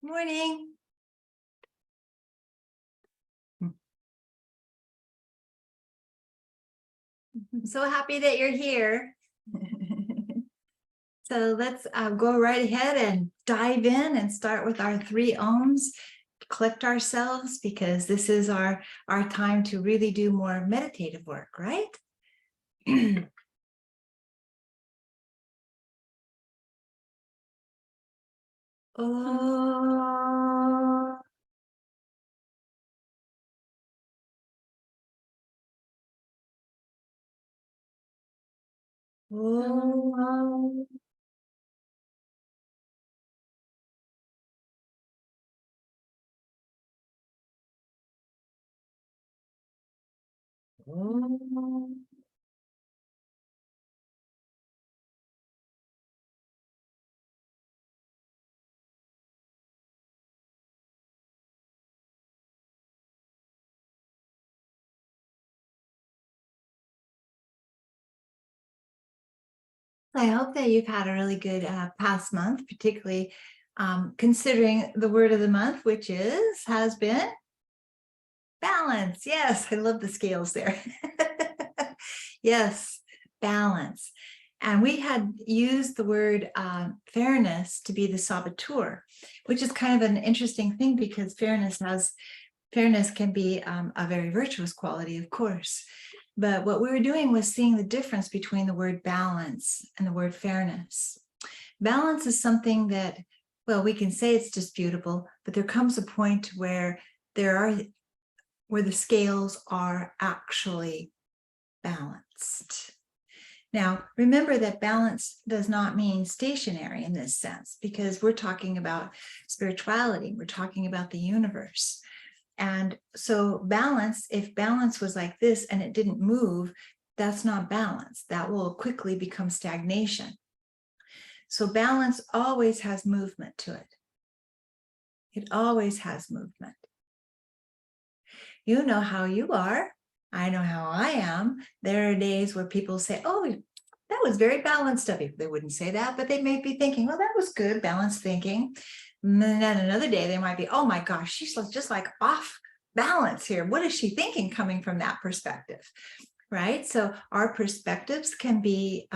Morning. I'm so happy that you're here. So let's go right ahead and dive in and start with our 3 ohms. Collect ourselves because this is our time to really do more meditative work, right? Oh. Oh. Oh. I hope that you've had a really good past month, particularly considering the word of the month, which has been balance. Yes, I love the scales there. Yes, balance. And we had used the word fairness to be the saboteur, which is kind of an interesting thing because fairness can be a very virtuous quality, of course. But what we were doing was seeing the difference between the word balance and the word fairness. Balance is something that, well, we can say it's disputable, but there comes a point where the scales are actually balanced. Now, remember that balance does not mean stationary in this sense, because we're talking about spirituality, we're talking about the universe. And so balance, if balance was like this and it didn't move, that's not balance. That will quickly become stagnation. So balance always has movement to it. It always has movement. You know how you are. I know how I am. There are days where people say, oh, that was very balanced of you. They wouldn't say that, but they may be thinking, well, that was good, balanced thinking. And then another day they might be, oh my gosh, she's just like off balance here. What is she thinking coming from that perspective? Right? So our perspectives can be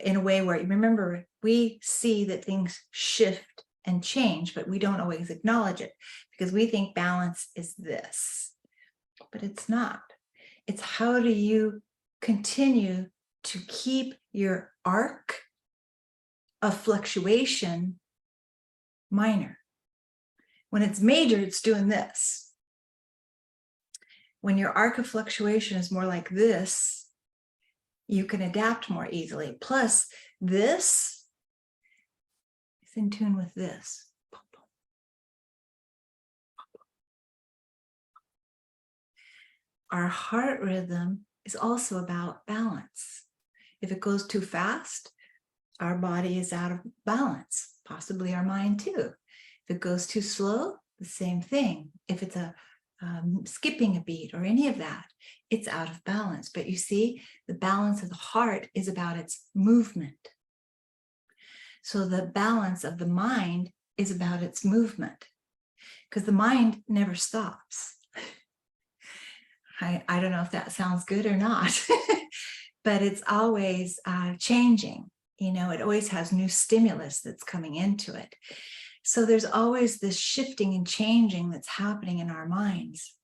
in a way where, remember, we see that things shift and change, but we don't always acknowledge it because we think balance is this, but it's not. It's how do you continue to keep your arc of fluctuation minor. When it's major, it's doing this. When your arc of fluctuation is more like this, you can adapt more easily. Plus, this is in tune with this. Our heart rhythm is also about balance. If it goes too fast, our body is out of balance, possibly our mind too. If it goes too slow, the same thing. If it's skipping a beat or any of that, it's out of balance. But you see, the balance of the heart is about its movement. So the balance of the mind is about its movement, because the mind never stops. I don't know if that sounds good or not, but it's always changing. You know, it always has new stimulus that's coming into it. So there's always this shifting and changing that's happening in our minds.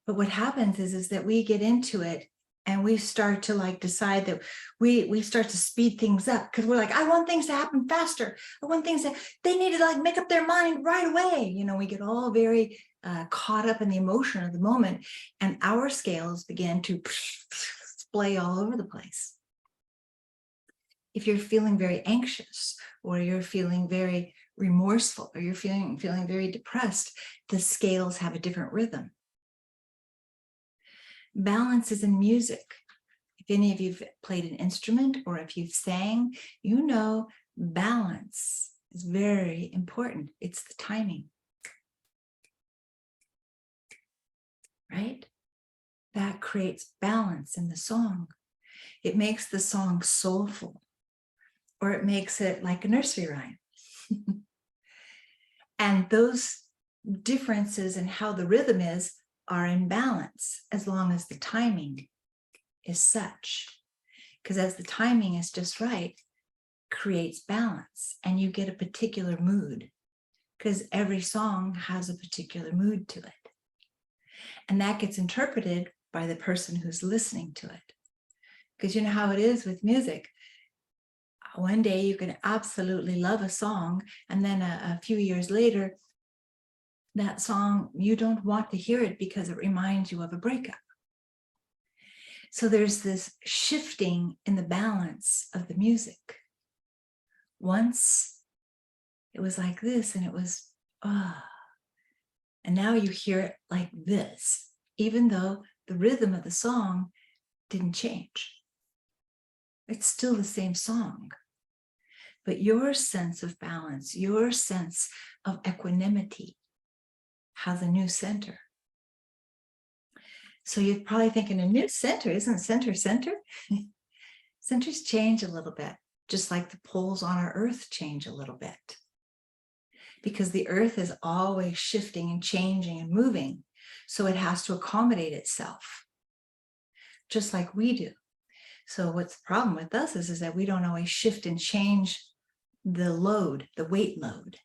But what happens is that we get into it and we start to like decide that we start to speed things up because we're like, I want things to happen faster. I want things that they need to like make up their mind right away. You know, we get all very caught up in the emotion of the moment, and our scales begin to splay all over the place. If you're feeling very anxious, or you're feeling very remorseful, or you're feeling very depressed, the scales have a different rhythm. Balance is in music. If any of you've played an instrument or if you've sang, you know balance is very important. It's the timing. Right? That creates balance in the song. It makes the song soulful, or it makes it like a nursery rhyme. And those differences in how the rhythm is are in balance as long as the timing is such. Because as the timing is just right, creates balance and you get a particular mood, because every song has a particular mood to it. And that gets interpreted by the person who's listening to it. Because you know how it is with music. One day you can absolutely love a song, and then a few years later, that song, you don't want to hear it because it reminds you of a breakup. So there's this shifting in the balance of the music. Once it was like this, and it was, and now you hear it like this, even though the rhythm of the song didn't change. It's still the same song. But your sense of balance, your sense of equanimity has a new center. So you're probably thinking, a new center, isn't center? Centers change a little bit, just like the poles on our earth change a little bit. Because the earth is always shifting and changing and moving. So it has to accommodate itself, just like we do. So what's the problem with us is that we don't always shift and change the load, the weight load.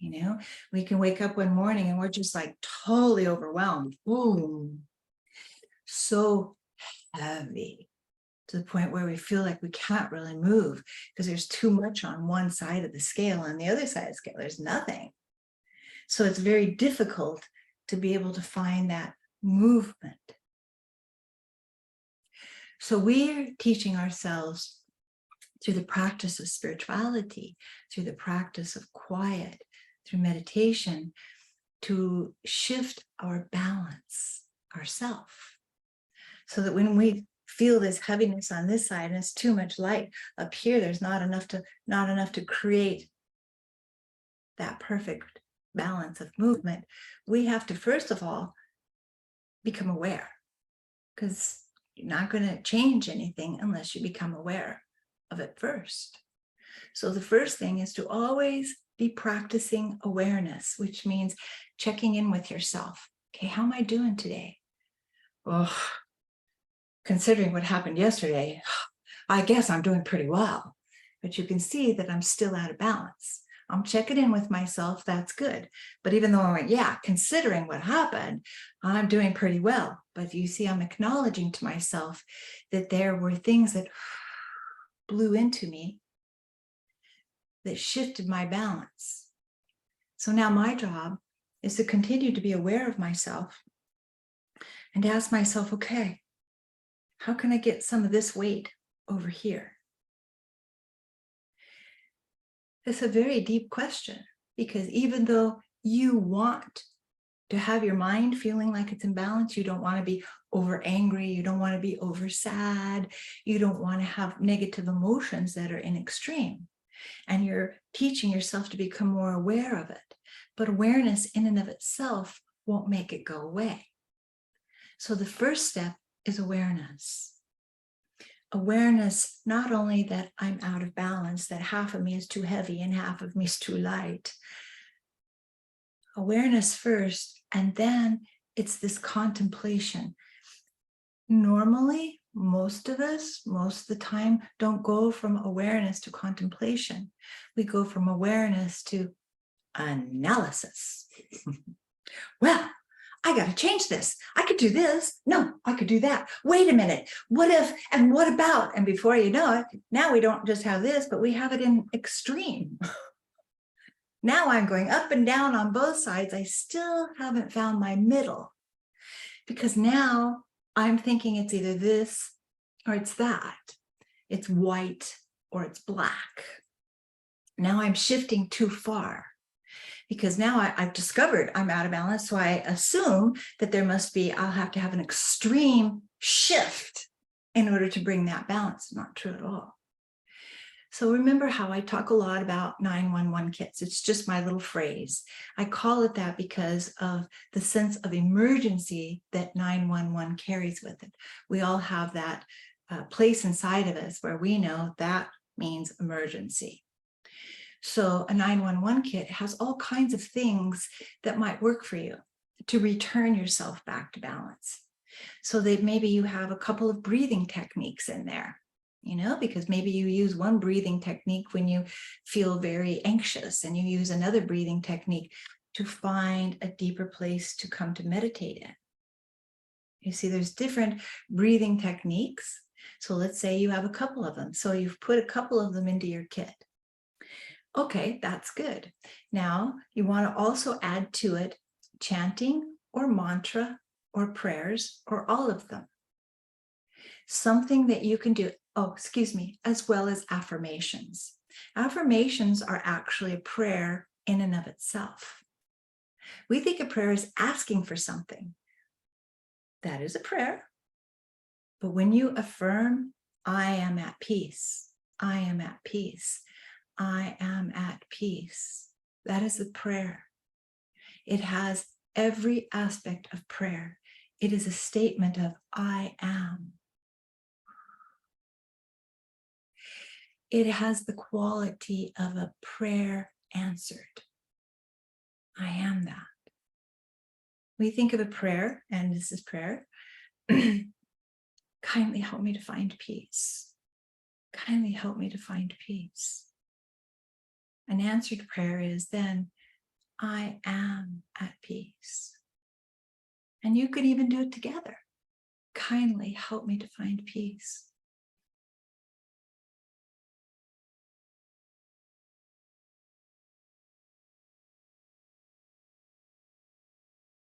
You know, we can wake up one morning and we're just like totally overwhelmed. Boom. So heavy, to the point where we feel like we can't really move because there's too much on one side of the scale, and the other side of the scale, there's nothing. So it's very difficult to be able to find that movement. So we're teaching ourselves through the practice of spirituality, through the practice of quiet, through meditation, to shift our balance ourselves. So that when we feel this heaviness on this side and it's too much light up here, there's not enough to create that perfect balance of movement, we have to first of all become aware, because you're not going to change anything unless you become aware of it first. So the first thing is to always be practicing awareness, which means checking in with yourself. Okay, how am I doing today? Oh, considering what happened yesterday, I guess I'm doing pretty well. But you can see that I'm still out of balance. I'm checking in with myself, that's good. But even though I went, yeah, considering what happened, I'm doing pretty well. But you see, I'm acknowledging to myself that there were things that blew into me that shifted my balance. So now my job is to continue to be aware of myself and to ask myself, okay, how can I get some of this weight over here? It's a very deep question, because even though you want to have your mind feeling like it's in balance, you don't want to be over angry, you don't want to be over sad, you don't want to have negative emotions that are in extreme. And you're teaching yourself to become more aware of it. But awareness in and of itself won't make it go away. So the first step is awareness. Awareness, not only that I'm out of balance, that half of me is too heavy and half of me is too light. Awareness first, and then it's this contemplation. Normally, most of us, most of the time, don't go from awareness to contemplation. We go from awareness to analysis. Well, I got to change this. I could do this. No, I could do that. Wait a minute. What if, and what about? And before you know it, now we don't just have this, but we have it in extreme. Now I'm going up and down on both sides. I still haven't found my middle, because now I'm thinking it's either this or it's that. It's white or it's black. Now I'm shifting too far, because now I've discovered I'm out of balance. So I assume that there must be, I'll have to have an extreme shift in order to bring that balance. Not true at all. So remember how I talk a lot about 911 kits. It's just my little phrase. I call it that because of the sense of emergency that 911 carries with it. We all have that place inside of us where we know that means emergency. So a 911 kit has all kinds of things that might work for you to return yourself back to balance. So that maybe you have a couple of breathing techniques in there, because maybe you use one breathing technique when you feel very anxious, and you use another breathing technique to find a deeper place to come to meditate in. You see, there's different breathing techniques. So let's say you have a couple of them. So you've put a couple of them into your kit. Okay, that's good. Now you want to also add to it chanting or mantra or prayers or all of them. Something that you can do, as well as affirmations. Affirmations are actually a prayer in and of itself. We think a prayer is asking for something. That is a prayer. But when you affirm, I am at peace, I am at peace, I am at peace, that is a prayer. It has every aspect of prayer. It is a statement of I am. It has the quality of a prayer answered. I am that. We think of a prayer, and this is prayer. Kindly help me to find peace. Kindly help me to find peace. An answered prayer is then, I am at peace. And you could even do it together. Kindly help me to find peace.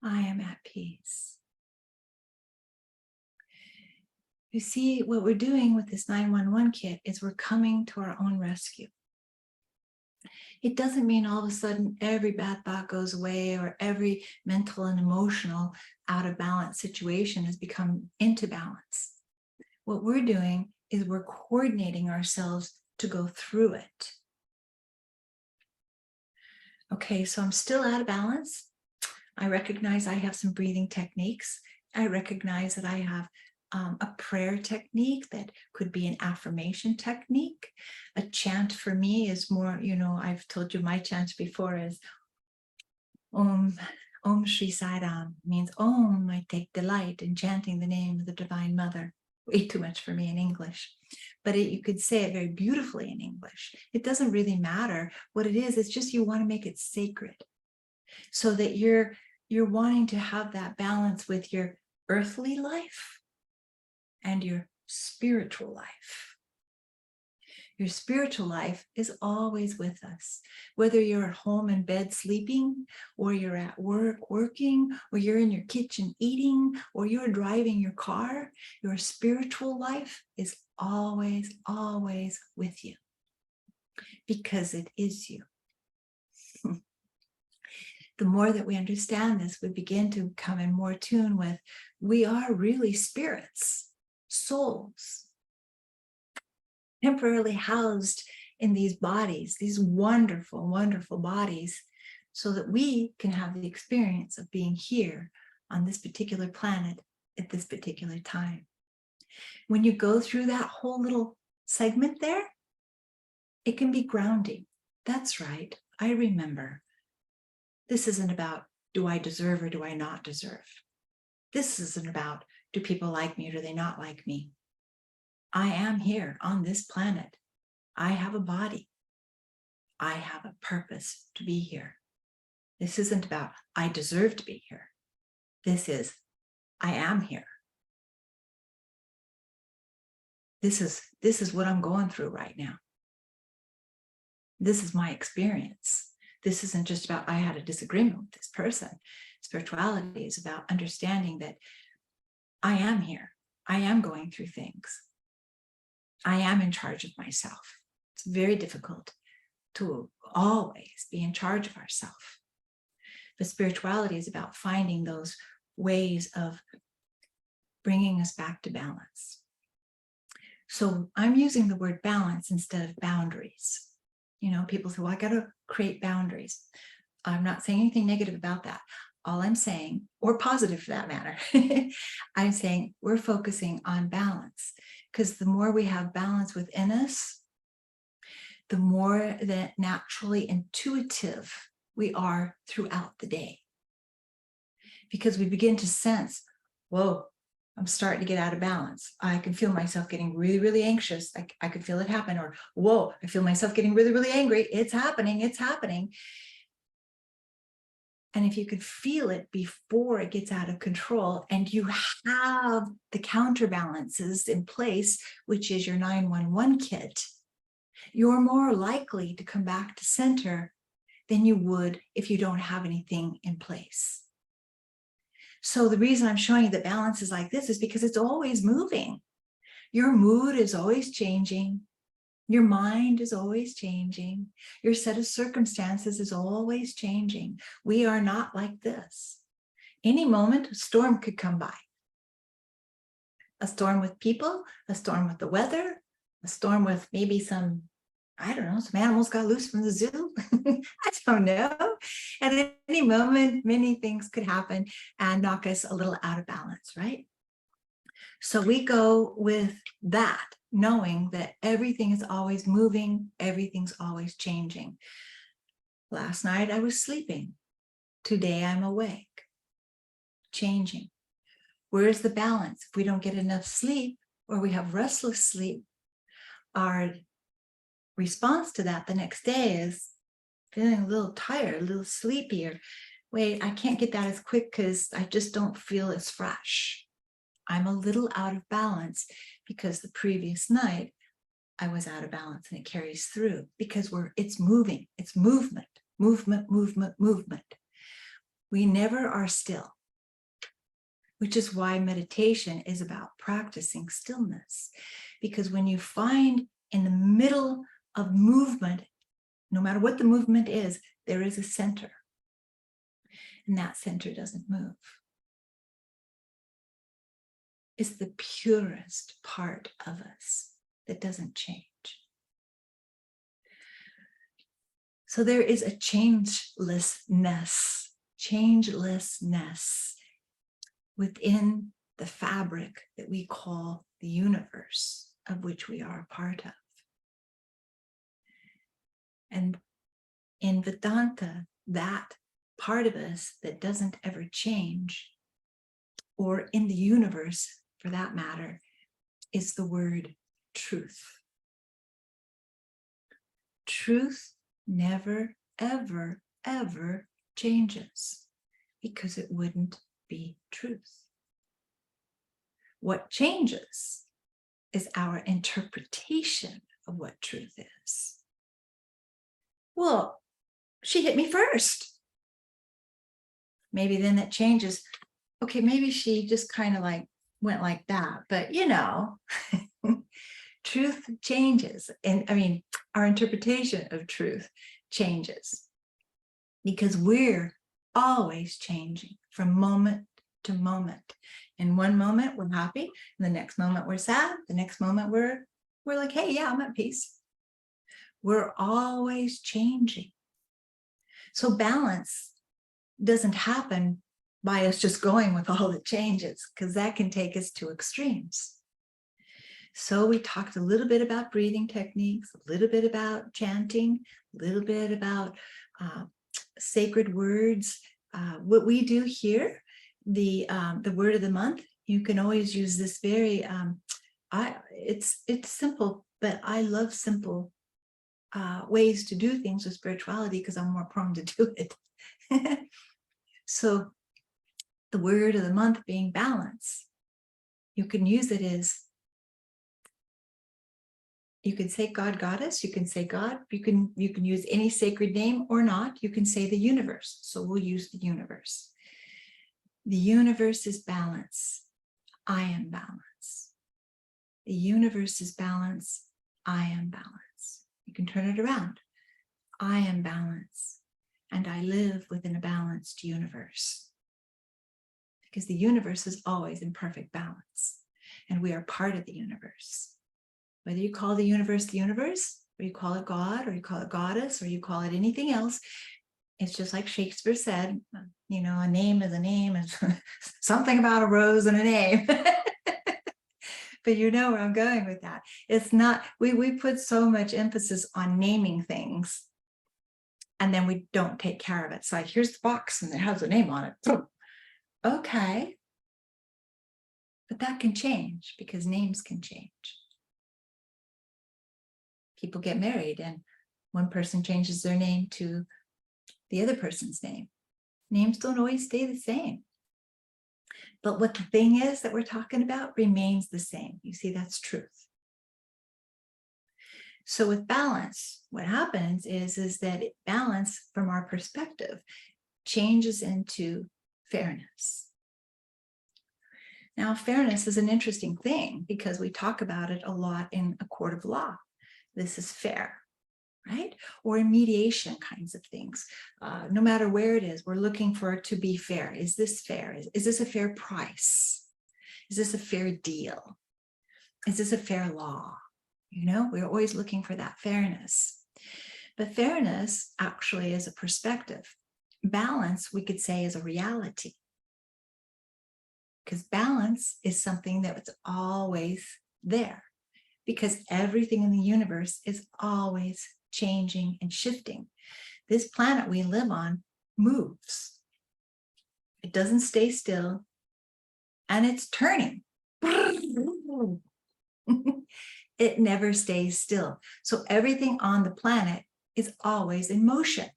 I am at peace. You see, what we're doing with this 911 kit is we're coming to our own rescue. It doesn't mean all of a sudden every bad thought goes away, or every mental and emotional out of balance situation has become into balance. What we're doing is we're coordinating ourselves to go through it. Okay, so I'm still out of balance. I recognize I have some breathing techniques. I recognize that I have a prayer technique that could be an affirmation technique. A chant for me is more, I've told you my chant before is Om Shri Sai Ram, means Om, I take delight in chanting the name of the Divine Mother. Way too much for me in English, but you could say it very beautifully in English. It doesn't really matter what it is. It's just you want to make it sacred, so that you're wanting to have that balance with your earthly life and your spiritual life. Your spiritual life is always with us, whether you're at home in bed sleeping, or you're at work working, or you're in your kitchen eating, or you're driving your car. Your spiritual life is always, always with you, because it is you. The more that we understand this, we begin to come in more tune with, we are really spirits, souls, temporarily housed in these bodies, these wonderful, wonderful bodies, so that we can have the experience of being here on this particular planet at this particular time. When you go through that whole little segment there, it can be grounding. That's right, I remember. This isn't about, do I deserve or do I not deserve? This isn't about, do people like me or do they not like me? I am here on this planet. I have a body. I have a purpose to be here. This isn't about, I deserve to be here. This is, I am here. This is what I'm going through right now. This is my experience. This isn't just about, I had a disagreement with this person. Spirituality is about understanding that I am here. I am going through things. I am in charge of myself. It's very difficult to always be in charge of ourselves. But spirituality is about finding those ways of bringing us back to balance. So I'm using the word balance instead of boundaries. People say, well, I got to create boundaries. I'm not saying anything negative about that. All I'm saying, or positive for that matter, I'm saying we're focusing on balance, because the more we have balance within us, the more that naturally intuitive we are throughout the day. Because we begin to sense, whoa, I'm starting to get out of balance. I can feel myself getting really, really anxious. I could feel it happen. Or, whoa, I feel myself getting really, really angry. It's happening. It's happening. And if you could feel it before it gets out of control, and you have the counterbalances in place, which is your 911 kit, you're more likely to come back to center than you would if you don't have anything in place. So the reason I'm showing you that balance is like this is because it's always moving. Your mood is always changing. Your mind is always changing. Your set of circumstances is always changing. We are not like this. Any moment, a storm could come by. A storm with people, a storm with the weather, a storm with maybe some, I don't know, some animals got loose from the zoo. I don't know. At any moment, many things could happen and knock us a little out of balance, right? So we go with that, knowing that everything is always moving, everything's always changing. Last night I was sleeping. Today I'm awake, changing. Where's the balance? If we don't get enough sleep or we have restless sleep, our response to that the next day is feeling a little tired, a little sleepier. Wait, I can't get that as quick because I just don't feel as fresh. I'm a little out of balance because the previous night I was out of balance, and it carries through because it's moving, it's movement, movement, movement, movement. We never are still, which is why meditation is about practicing stillness. Because when you find in the middle of movement, no matter what the movement is, there is a center, and that center doesn't move. Is the purest part of us that doesn't change. So there is a changelessness within the fabric that we call the universe, of which we are a part of. And in Vedanta, that part of us that doesn't ever change, or in the universe, for that matter, is the word truth. Truth never, ever, ever changes because it wouldn't be truth. What changes is our interpretation of what truth is. Well, she hit me first. Maybe then that changes. Okay, maybe she just kind of like went like that, but you know, truth changes. And I mean, our interpretation of truth changes because we're always changing from moment to moment. In one moment, we're happy. In the next moment, we're sad. The next moment, we're like, hey, yeah, I'm at peace. We're always changing. So balance doesn't happen by us just going with all the changes, because that can take us to extremes. So we talked a little bit about breathing techniques, a little bit about chanting, a little bit about sacred words. What we do here, the word of the month, you can always use this very, it's simple, but I love simple ways to do things with spirituality because I'm more prone to do it. So the word of the month being balance, you can use it as, you can say God, Goddess, you can say God, you can use any sacred name or not, you can say the universe. So we'll use the universe. The universe is balance. I am balance. The universe is balance. I am balance. You can turn it around. I am balance, and I live within a balanced universe. Because the universe is always in perfect balance, and we are part of the universe. Whether you call the universe, or you call it God, or you call it goddess, or you call it anything else, it's just like Shakespeare said, you know, a name is a name, and something about a rose and a name. but you know where I'm going with that. It's not, we put so much emphasis on naming things, and then we don't take care of it. So like, here's the box and it has a name on it. Okay. But that can change because names can change. People get married and one person changes their name to the other person's name. Names don't always stay the same. But what the thing is that we're talking about remains the same. You see, that's truth. So with balance, what happens is that balance from our perspective changes into fairness. Now, fairness is an interesting thing because we talk about it a lot in a court of law. This is fair, right? Or in mediation kinds of things. No matter where it is, we're looking for it to be fair. Is this fair? Is this a fair price? Is this a fair deal? Is this a fair law? You know, we're always looking for that fairness. But fairness actually is a perspective. Balance, we could say, is a reality. Because balance is something that's always there, because everything in the universe is always changing and shifting. This planet we live on moves. It doesn't stay still, and it's turning. It never stays still. So everything on the planet is always in motion.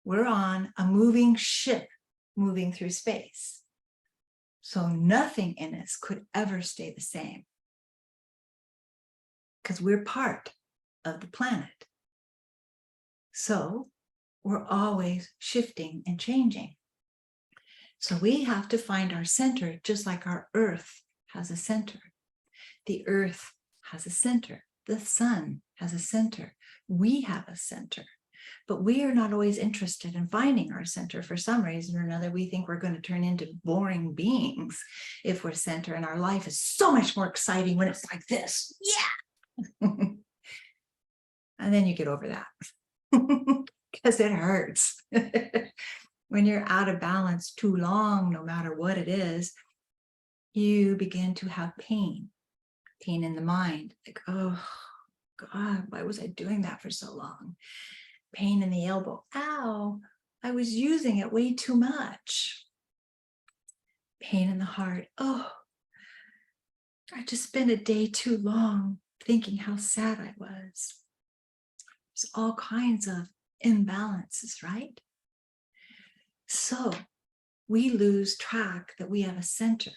We're on a moving ship moving through space. So nothing in us could ever stay the same because we're part of the planet. So we're always shifting and changing. So we have to find our center, just like our earth has a center. The earth has a center. The sun has a center. We have a center. But we are not always interested in finding our center. For some reason or another, we think we're going to turn into boring beings if we're center, and our life is so much more exciting when it's like this. Yeah. And then you get over that because it hurts. When you're out of balance too long, no matter what it is, you begin to have pain in the mind. Like, oh God, why was I doing that for so long? Pain in the elbow. Ow, I was using it way too much. Pain in the heart. Oh, I just spent a day too long thinking how sad I was. There's all kinds of imbalances, right? So we lose track that we have a center.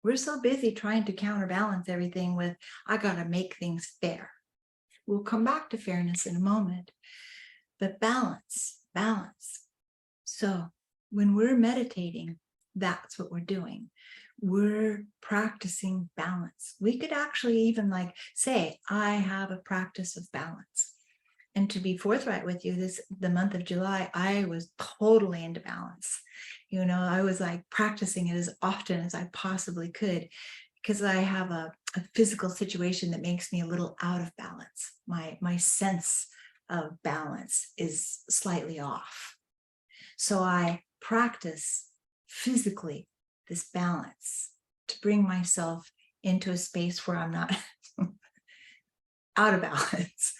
We're so busy trying to counterbalance everything with, I got to make things fair. We'll come back to fairness in a moment. But balance. So when we're meditating, that's what we're doing. We're practicing balance. We could actually even like say, I have a practice of balance. And to be forthright with you, the month of July, I was totally into balance. You know, I was like practicing it as often as I possibly could, because I have a physical situation that makes me a little out of balance. My sense of balance is slightly off. So I practice physically this balance to bring myself into a space where I'm not out of balance.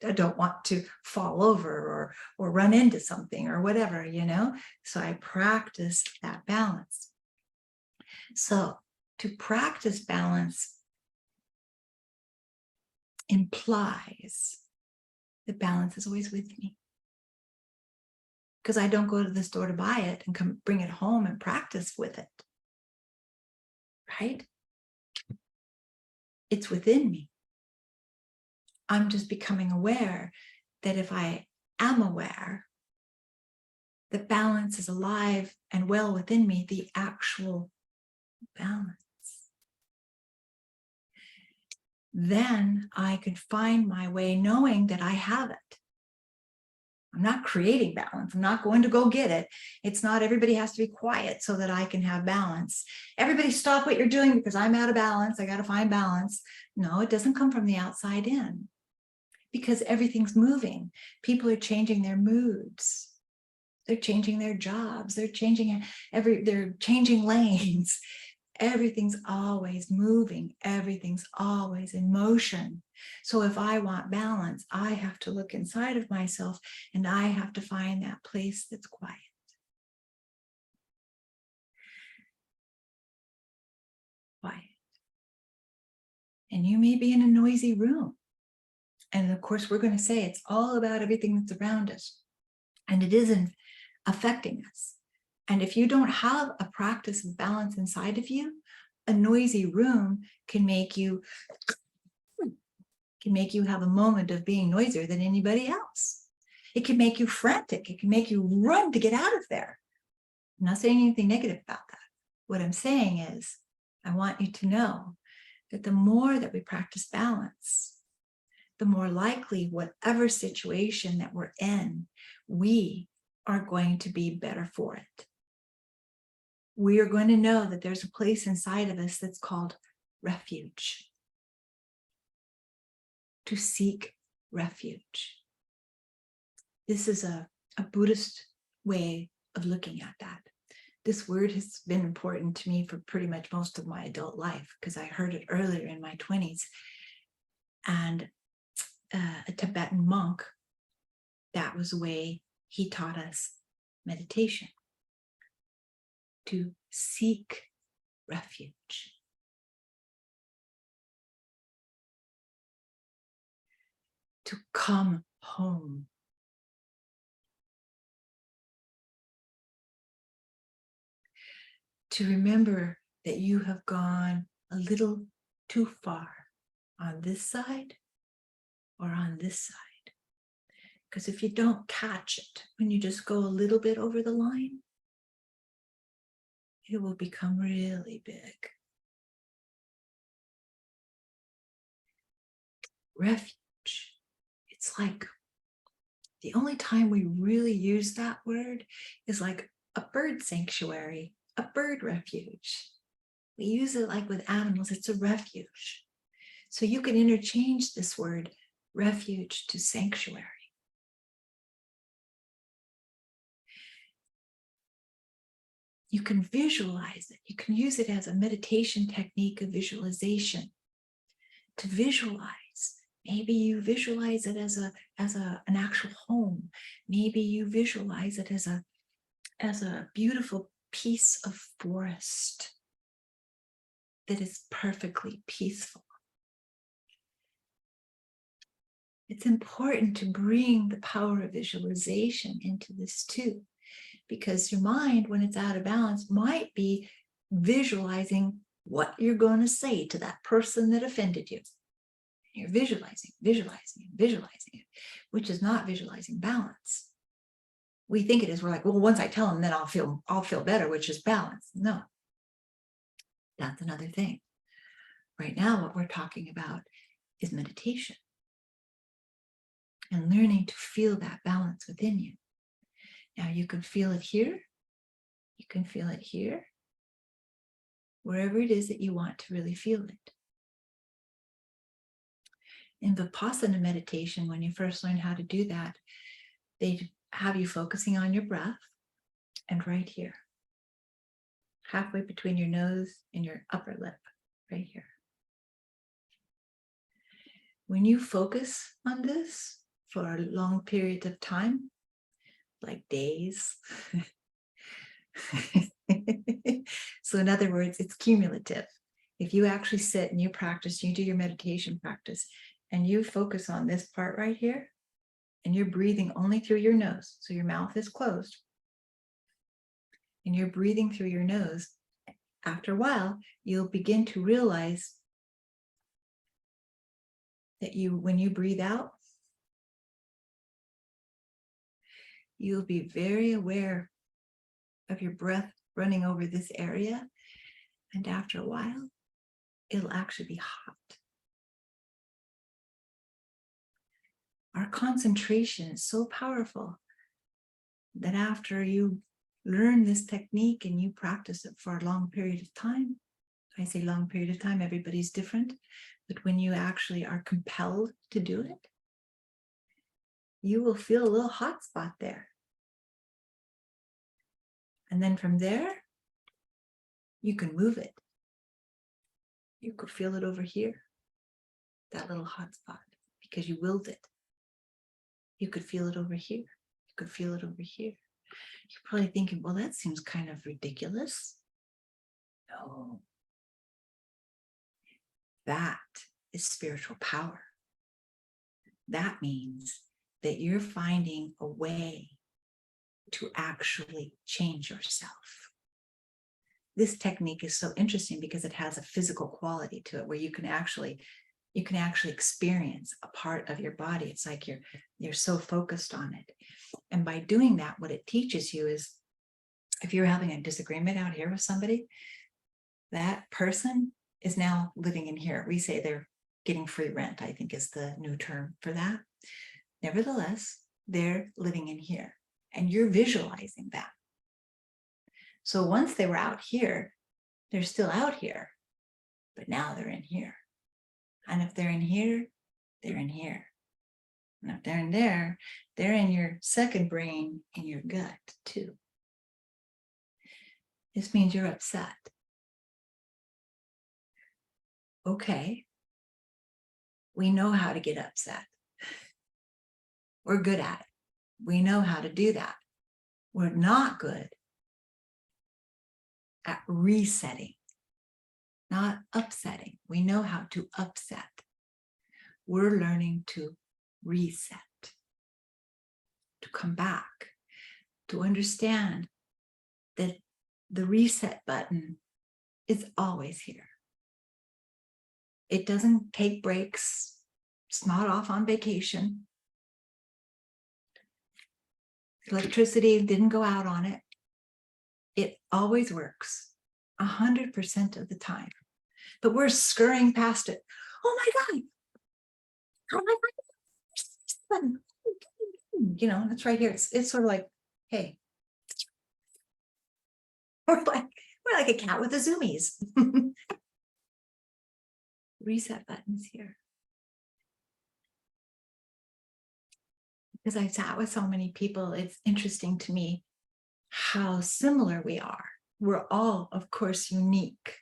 I don't want to fall over or run into something or whatever, you know? So I practice that balance. So to practice balance implies that balance is always with me. Because I don't go to the store to buy it and come bring it home and practice with it. Right? It's within me. I'm just becoming aware that if I am aware that balance is alive and well within me, the actual balance, then I could find my way knowing that I have it. I'm not creating balance. I'm not going to go get it. It's not everybody has to be quiet so that I can have balance. Everybody stop what you're doing because I'm out of balance. I got to find balance. No, it doesn't come from the outside in, because everything's moving. People are changing their moods. They're changing their jobs. They're changing they're changing lanes. everything's always moving, everything's always in motion. So if I want balance, I have to look inside of myself and I have to find that place that's quiet. Quiet. And you may be in a noisy room. And of course, we're going to say it's all about everything that's around us. And it isn't affecting us. And if you don't have a practice of balance inside of you, a noisy room can make you have a moment of being noisier than anybody else. It can make you frantic. It can make you run to get out of there. I'm not saying anything negative about that. What I'm saying is, I want you to know that the more that we practice balance, the more likely whatever situation that we're in, we are going to be better for it. We are going to know that there's a place inside of us that's called refuge. To seek refuge. This is a Buddhist way of looking at that. This word has been important to me for pretty much most of my adult life because I heard it earlier in my 20s. And a Tibetan monk, that was the way he taught us meditation. To seek refuge. To come home. To remember that you have gone a little too far on this side or on this side. Because if you don't catch it, when you just go a little bit over the line, it will become really big. Refuge. It's like the only time we really use that word is like a bird sanctuary, a bird refuge. We use it like with animals, it's a refuge. So you can interchange this word refuge to sanctuary. You can visualize it. You can use it as a meditation technique of visualization. To visualize. Maybe you visualize it as an actual home. Maybe you visualize it as a beautiful piece of forest that is perfectly peaceful. It's important to bring the power of visualization into this too, because your mind, when it's out of balance, might be visualizing what you're going to say to that person that offended you. You're visualizing it, which is not visualizing balance. We think it is. We're like, well, once I tell them, then I'll feel better, which is balance. No, that's another thing. Right now, what we're talking about is meditation and learning to feel that balance within you. Now, you can feel it here. You can feel it here. Wherever it is that you want to really feel it. In Vipassana meditation, when you first learn how to do that, they have you focusing on your breath and right here, halfway between your nose and your upper lip, right here. When you focus on this for a long period of time, like days, so in other words, it's cumulative. If you actually sit and you practice, you do your meditation practice, and you focus on this part right here, and you're breathing only through your nose, so your mouth is closed, and you're breathing through your nose, after a while, you'll begin to realize that when you breathe out, you'll be very aware of your breath running over this area, and after a while, it'll actually be hot. Our concentration is so powerful that after you learn this technique and you practice it for a long period of time, I say long period of time, everybody's different, but when you actually are compelled to do it, you will feel a little hot spot there. And then from there, you can move it. You could feel it over here, that little hot spot, because you willed it. You could feel it over here. You could feel it over here. You're probably thinking, well, that seems kind of ridiculous. No. That is spiritual power. That means that you're finding a way to actually change yourself. This technique is so interesting because it has a physical quality to it where you can actually experience a part of your body. It's like you're so focused on it. And by doing that, what it teaches you is if you're having a disagreement out here with somebody, that person is now living in here. We say they're getting free rent, I think is the new term for that. Nevertheless, they're living in here and you're visualizing that. So once they were out here, they're still out here, but now they're in here. And if they're in here, they're in here. And if they're in there, they're in your second brain, in your gut too. This means you're upset. Okay. We know how to get upset. We're good at it. We know how to do that. We're not good at resetting, not upsetting. We know how to upset. We're learning to reset, to come back, to understand that the reset button is always here. It doesn't take breaks. It's not off on vacation. Electricity didn't go out on it. It always works 100% of the time. But we're scurrying past it. Oh my God. Oh my God. You know, it's right here. It's sort of like, hey. We're like a cat with the zoomies. Reset buttons here. Because I sat with so many people, it's interesting to me how similar we are. We're all, of course, unique.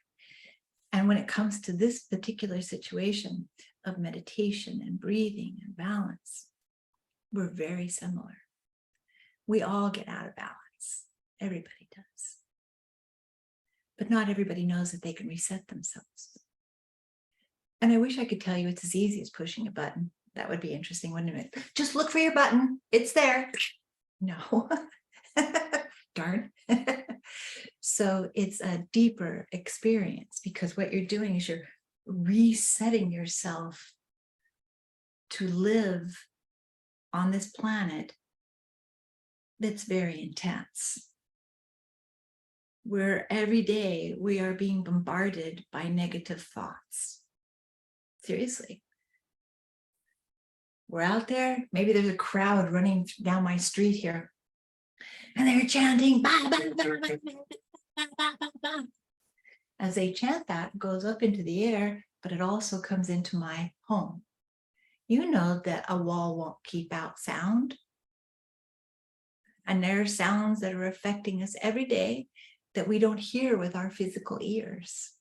And when it comes to this particular situation of meditation and breathing and balance, we're very similar. We all get out of balance. Everybody does. But not everybody knows that they can reset themselves. And I wish I could tell you it's as easy as pushing a button. That would be interesting, wouldn't it? Just look for your button. It's there. No. Darn. So it's a deeper experience because what you're doing is you're resetting yourself to live on this planet that's very intense, where every day we are being bombarded by negative thoughts. Seriously. We're out there, maybe there's a crowd running down my street here, and they're chanting, bah, bah, bah, bah, bah, bah, bah, bah. As they chant that, it goes up into the air, but it also comes into my home. You know that a wall won't keep out sound. And there are sounds that are affecting us every day that we don't hear with our physical ears.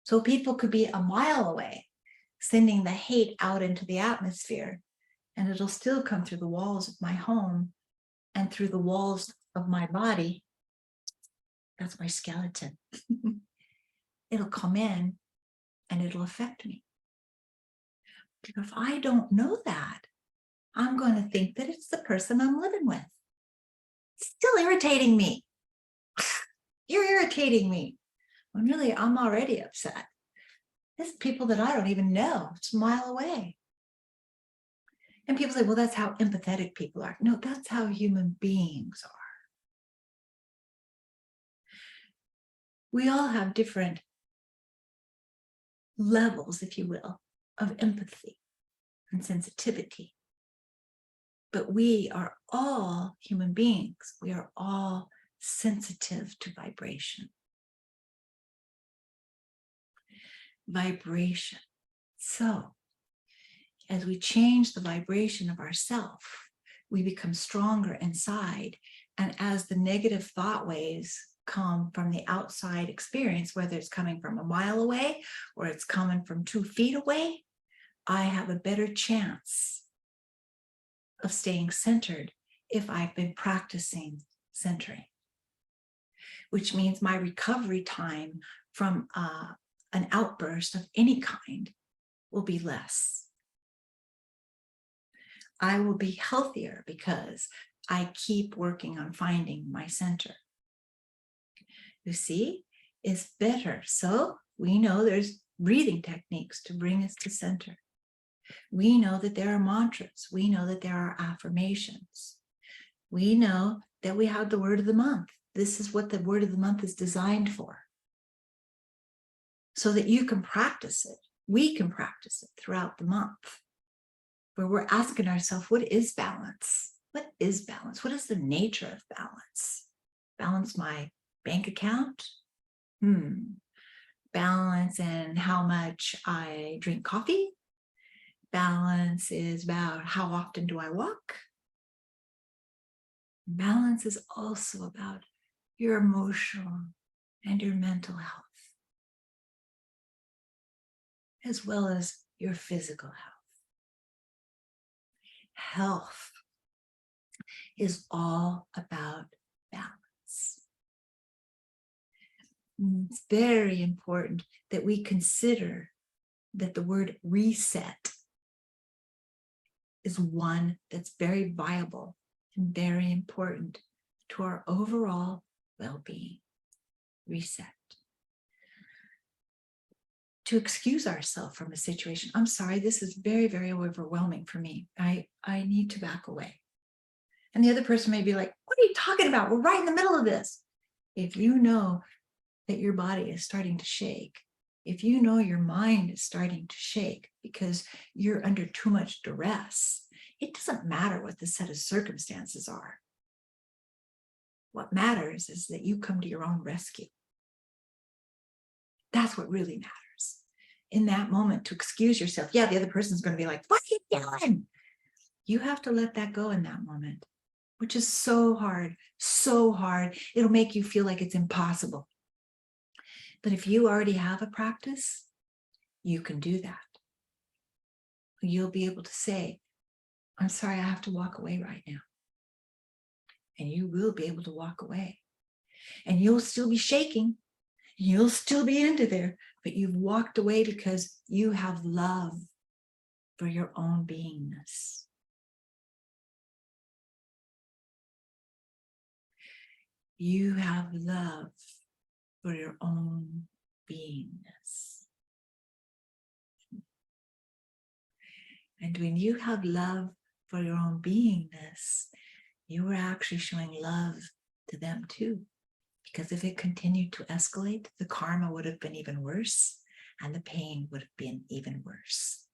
So people could be a mile away, sending the hate out into the atmosphere, and it'll still come through the walls of my home and through the walls of my body. That's my skeleton. It'll come in and it'll affect me. If I don't know that, I'm going to think that it's the person I'm living with. It's still irritating me. You're irritating me. When really, I'm already upset. There's people that I don't even know. It's a mile away. And people say, well, that's how empathetic people are. No, that's how human beings are. We all have different levels, if you will, of empathy and sensitivity. But we are all human beings. We are all sensitive to vibration. Vibration. So, as we change the vibration of ourself, we become stronger inside. And as the negative thought waves come from the outside experience, whether it's coming from a mile away or it's coming from 2 feet away, I have a better chance of staying centered if I've been practicing centering, which means my recovery time from an outburst of any kind will be less. I will be healthier because I keep working on finding my center. You see, it's better. So we know there's breathing techniques to bring us to center. We know that there are mantras. We know that there are affirmations. We know that we have the word of the month. This is what the word of the month is designed for. So that you can practice it. We can practice it throughout the month, where we're asking ourselves, what is balance? What is balance? What is the nature of balance? Balance my bank account? Balance in how much I drink coffee? Balance is about how often do I walk? Balance is also about your emotional and your mental health, as well as your physical health. Health is all about balance. It's very important that we consider that the word reset is one that's very viable and very important to our overall well-being. Reset. To excuse ourselves from a situation. I'm sorry, this is very, very overwhelming for me. I need to back away. And the other person may be like, what are you talking about? We're right in the middle of this. If you know that your body is starting to shake, if you know your mind is starting to shake because you're under too much duress, it doesn't matter what the set of circumstances are. What matters is that you come to your own rescue. That's what really matters. In that moment, to excuse yourself, yeah, the other person's going to be like, what are you doing? You have to let that go in that moment, which is so hard, so hard. It'll make you feel like it's impossible. But if you already have a practice, you can do that. You'll be able to say, I'm sorry, I have to walk away right now. And you will be able to walk away. And you'll still be shaking. You'll still be into there, but you've walked away because you have love for your own beingness. You have love for your own beingness. And when you have love for your own beingness, you are actually showing love to them too. Because if it continued to escalate, the karma would have been even worse and the pain would have been even worse.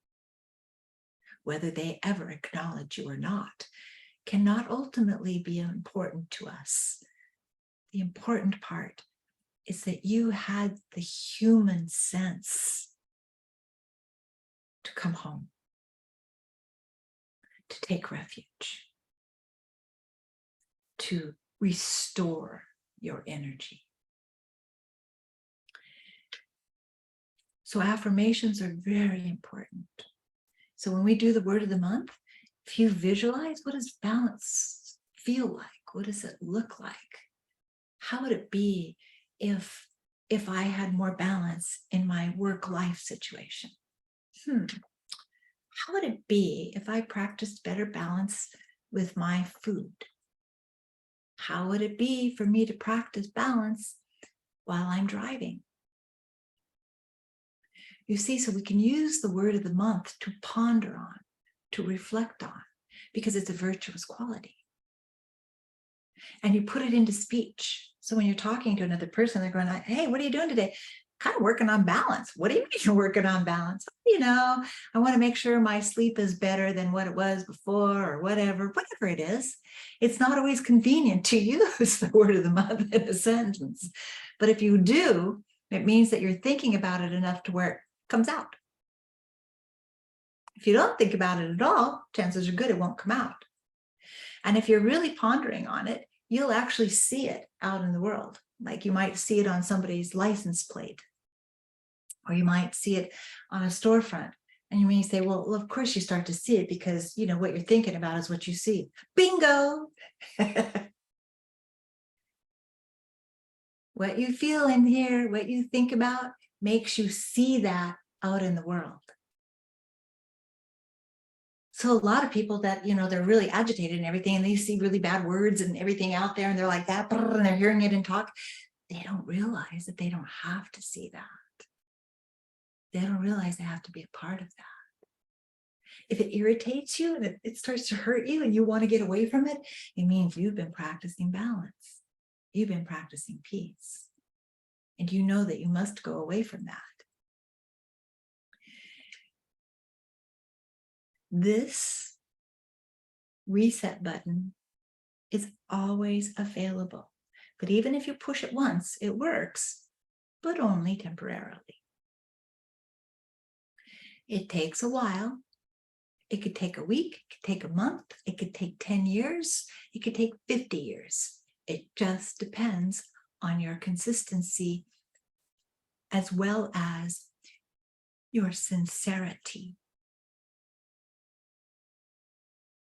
Whether they ever acknowledge you or not cannot ultimately be important to us. The important part is that you had the human sense to come home, to take refuge, to restore your energy. So affirmations are very important. So when we do the word of the month, if you visualize, what does balance feel like? What does it look like? How would it be if I had more balance in my work-life situation? How would it be if I practiced better balance with my food? How would it be for me to practice balance while I'm driving? You see, so we can use the word of the month to ponder on, to reflect on, because it's a virtuous quality. And you put it into speech. So when you're talking to another person, they're going, hey, what are you doing today? Kind of working on balance. What do you mean you're working on balance? You know, I want to make sure my sleep is better than what it was before or whatever it is. It's not always convenient to use the word of the month in a sentence. But if you do, it means that you're thinking about it enough to where it comes out. If you don't think about it at all, chances are good it won't come out. And if you're really pondering on it, you'll actually see it out in the world. Like you might see it on somebody's license plate, or you might see it on a storefront. And you may say, well, of course you start to see it because, you know, what you're thinking about is what you see. Bingo. What you feel in here, what you think about makes you see that out in the world. So a lot of people that, you know, they're really agitated and everything, and they see really bad words and everything out there, and they're like that, and they're hearing it in talk. They don't realize that they don't have to see that. They don't realize they have to be a part of that. If it irritates you and it starts to hurt you and you want to get away from it, it means you've been practicing balance. You've been practicing peace. And you know that you must go away from that. This reset button is always available. But even if you push it once, it works, but only temporarily. It takes a while. It could take a week, it could take a month, it could take 10 years, it could take 50 years. It just depends on your consistency as well as your sincerity.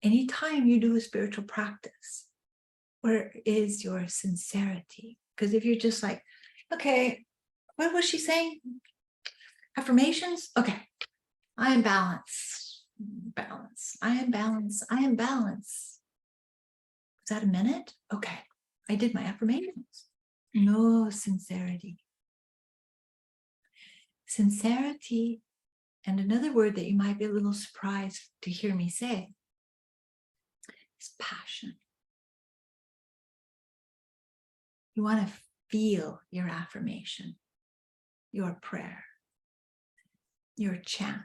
Anytime you do a spiritual practice, where is your sincerity? Because if you're just like, okay, what was she saying? Affirmations? Okay, I am balanced. Balance. I am balance. I am balance. Is that a minute? Okay, I did my affirmations. No sincerity. Sincerity, and another word that you might be a little surprised to hear me say, is passion. You want to feel your affirmation, your prayer, your chant.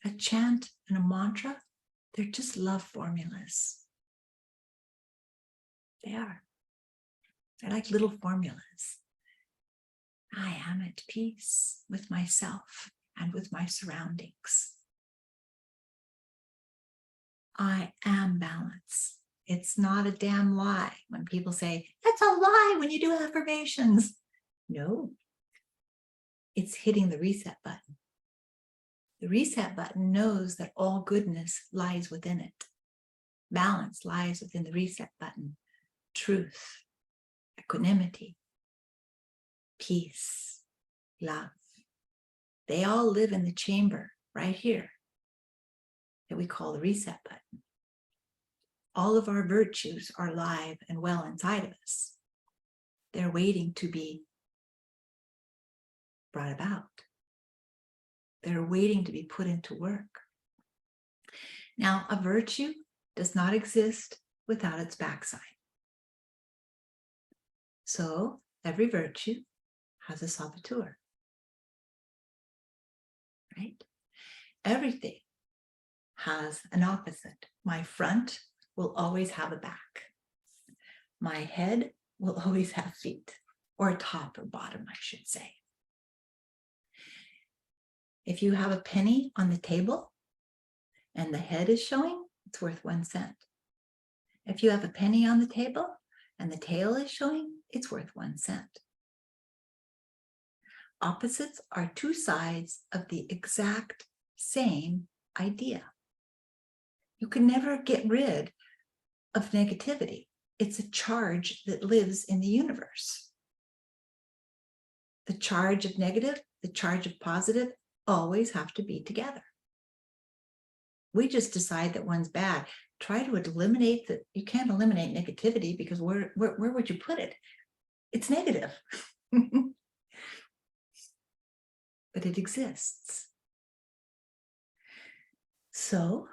A chant and a mantra, they're just love formulas. They are. They're like little formulas. I am at peace with myself and with my surroundings. I am balance. It's not a damn lie when people say, that's a lie when you do affirmations. No, it's hitting the reset button. The reset button knows that all goodness lies within it. Balance lies within the reset button. Truth, equanimity, peace, love. They all live in the chamber right here that we call the reset button. All of our virtues are alive and well inside of us. They're waiting to be brought about. They're waiting to be put into work. Now, a virtue does not exist without its backside. So every virtue has a saboteur, right? Everything has an opposite. My front will always have a back. My head will always have feet, or a top or bottom, I should say. If you have a penny on the table and the head is showing, it's worth 1 cent. If you have a penny on the table and the tail is showing, it's worth 1 cent. Opposites are two sides of the exact same idea. You can never get rid of negativity. It's a charge that lives in the universe. The charge of negative, the charge of positive, always have to be together. We just decide that one's bad. Try to eliminate that. You can't eliminate negativity because where would you put it? It's negative. But it exists. So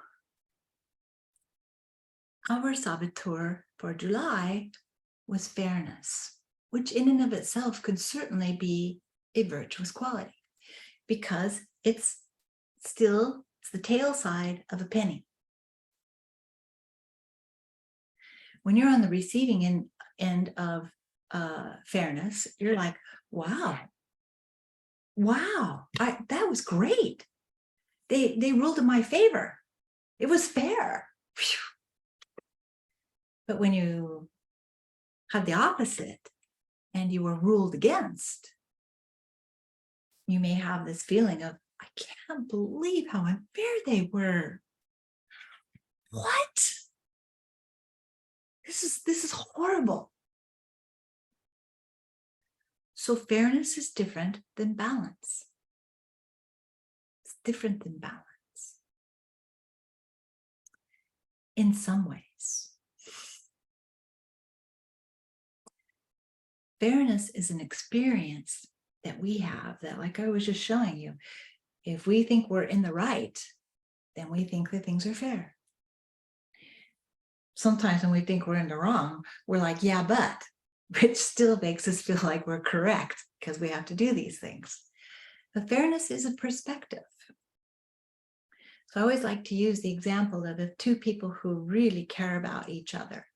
our saboteur for July was fairness, which in and of itself could certainly be a virtuous quality because it's the tail side of a penny. When you're on the receiving end of fairness, you're like, wow, that was great. They ruled in my favor. It was fair. Whew. But when you have the opposite, and you were ruled against, you may have this feeling of, I can't believe how unfair they were. What? This is horrible. So fairness is different than balance. It's different than balance in some ways. Fairness is an experience that we have that, like I was just showing you, if we think we're in the right, then we think that things are fair. Sometimes when we think we're in the wrong, we're like, yeah, but, which still makes us feel like we're correct because we have to do these things. But fairness is a perspective. So I always like to use the example of if two people who really care about each other,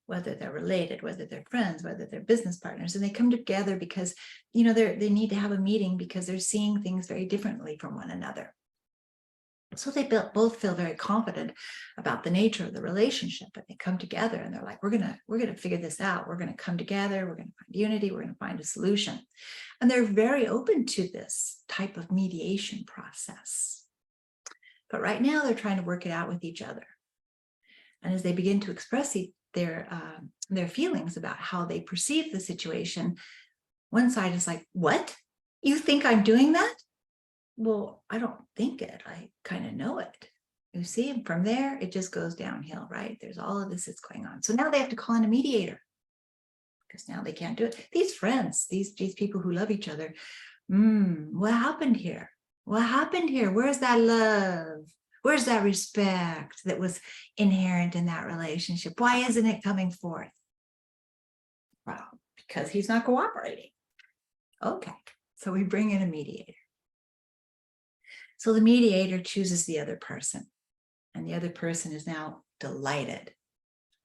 whether they're related, whether they're friends, whether they're business partners, and they come together because, they need to have a meeting because they're seeing things very differently from one another. So they both feel very confident about the nature of the relationship, but they come together and they're like, we're gonna figure this out. We're gonna come together. We're gonna find unity. We're gonna find a solution. And they're very open to this type of mediation process. But right now they're trying to work it out with each other. And as they begin to express their feelings about how they perceive the situation, one side is like, what? You think I'm doing that? Well, I don't think it. I kind of know it. You see, and from there, it just goes downhill, right? There's all of this that's going on. So now they have to call in a mediator because now they can't do it. These friends, these people who love each other, what happened here? What happened here? Where's that love? Where's that respect that was inherent in that relationship? Why isn't it coming forth? Well, because he's not cooperating. Okay, so we bring in a mediator. So the mediator chooses the other person, and the other person is now delighted.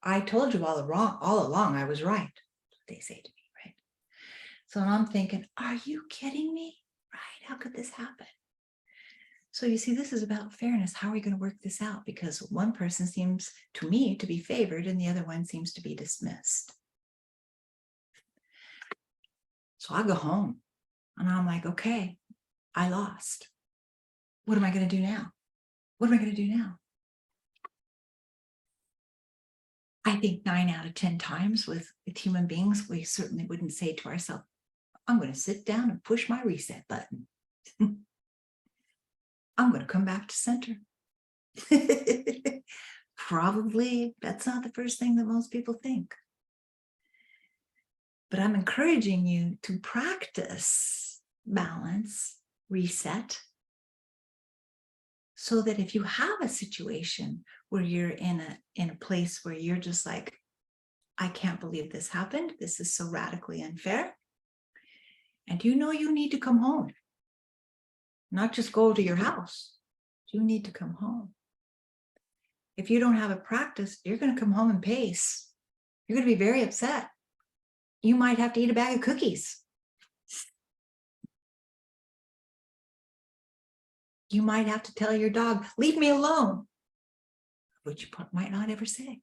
I told you all along I was right, they say to me, right? So I'm thinking, are you kidding me? Right? How could this happen? So you see, this is about fairness. How are we going to work this out? Because one person seems to me to be favored and the other one seems to be dismissed. So I go home and I'm like, okay, I lost. What am I going to do now? What am I going to do now? I think 9 out of 10 times with human beings, we certainly wouldn't say to ourselves, I'm going to sit down and push my reset button. I'm going to come back to center. Probably that's not the first thing that most people think. But I'm encouraging you to practice balance, reset, so that if you have a situation where you're in a place where you're just like, I can't believe this happened. This is so radically unfair. And you need to come home, not just go to your house. You need to come home. If you don't have a practice, you're going to come home and pace. You're going to be very upset. You might have to eat a bag of cookies. You might have to tell your dog, leave me alone, which you might not ever say.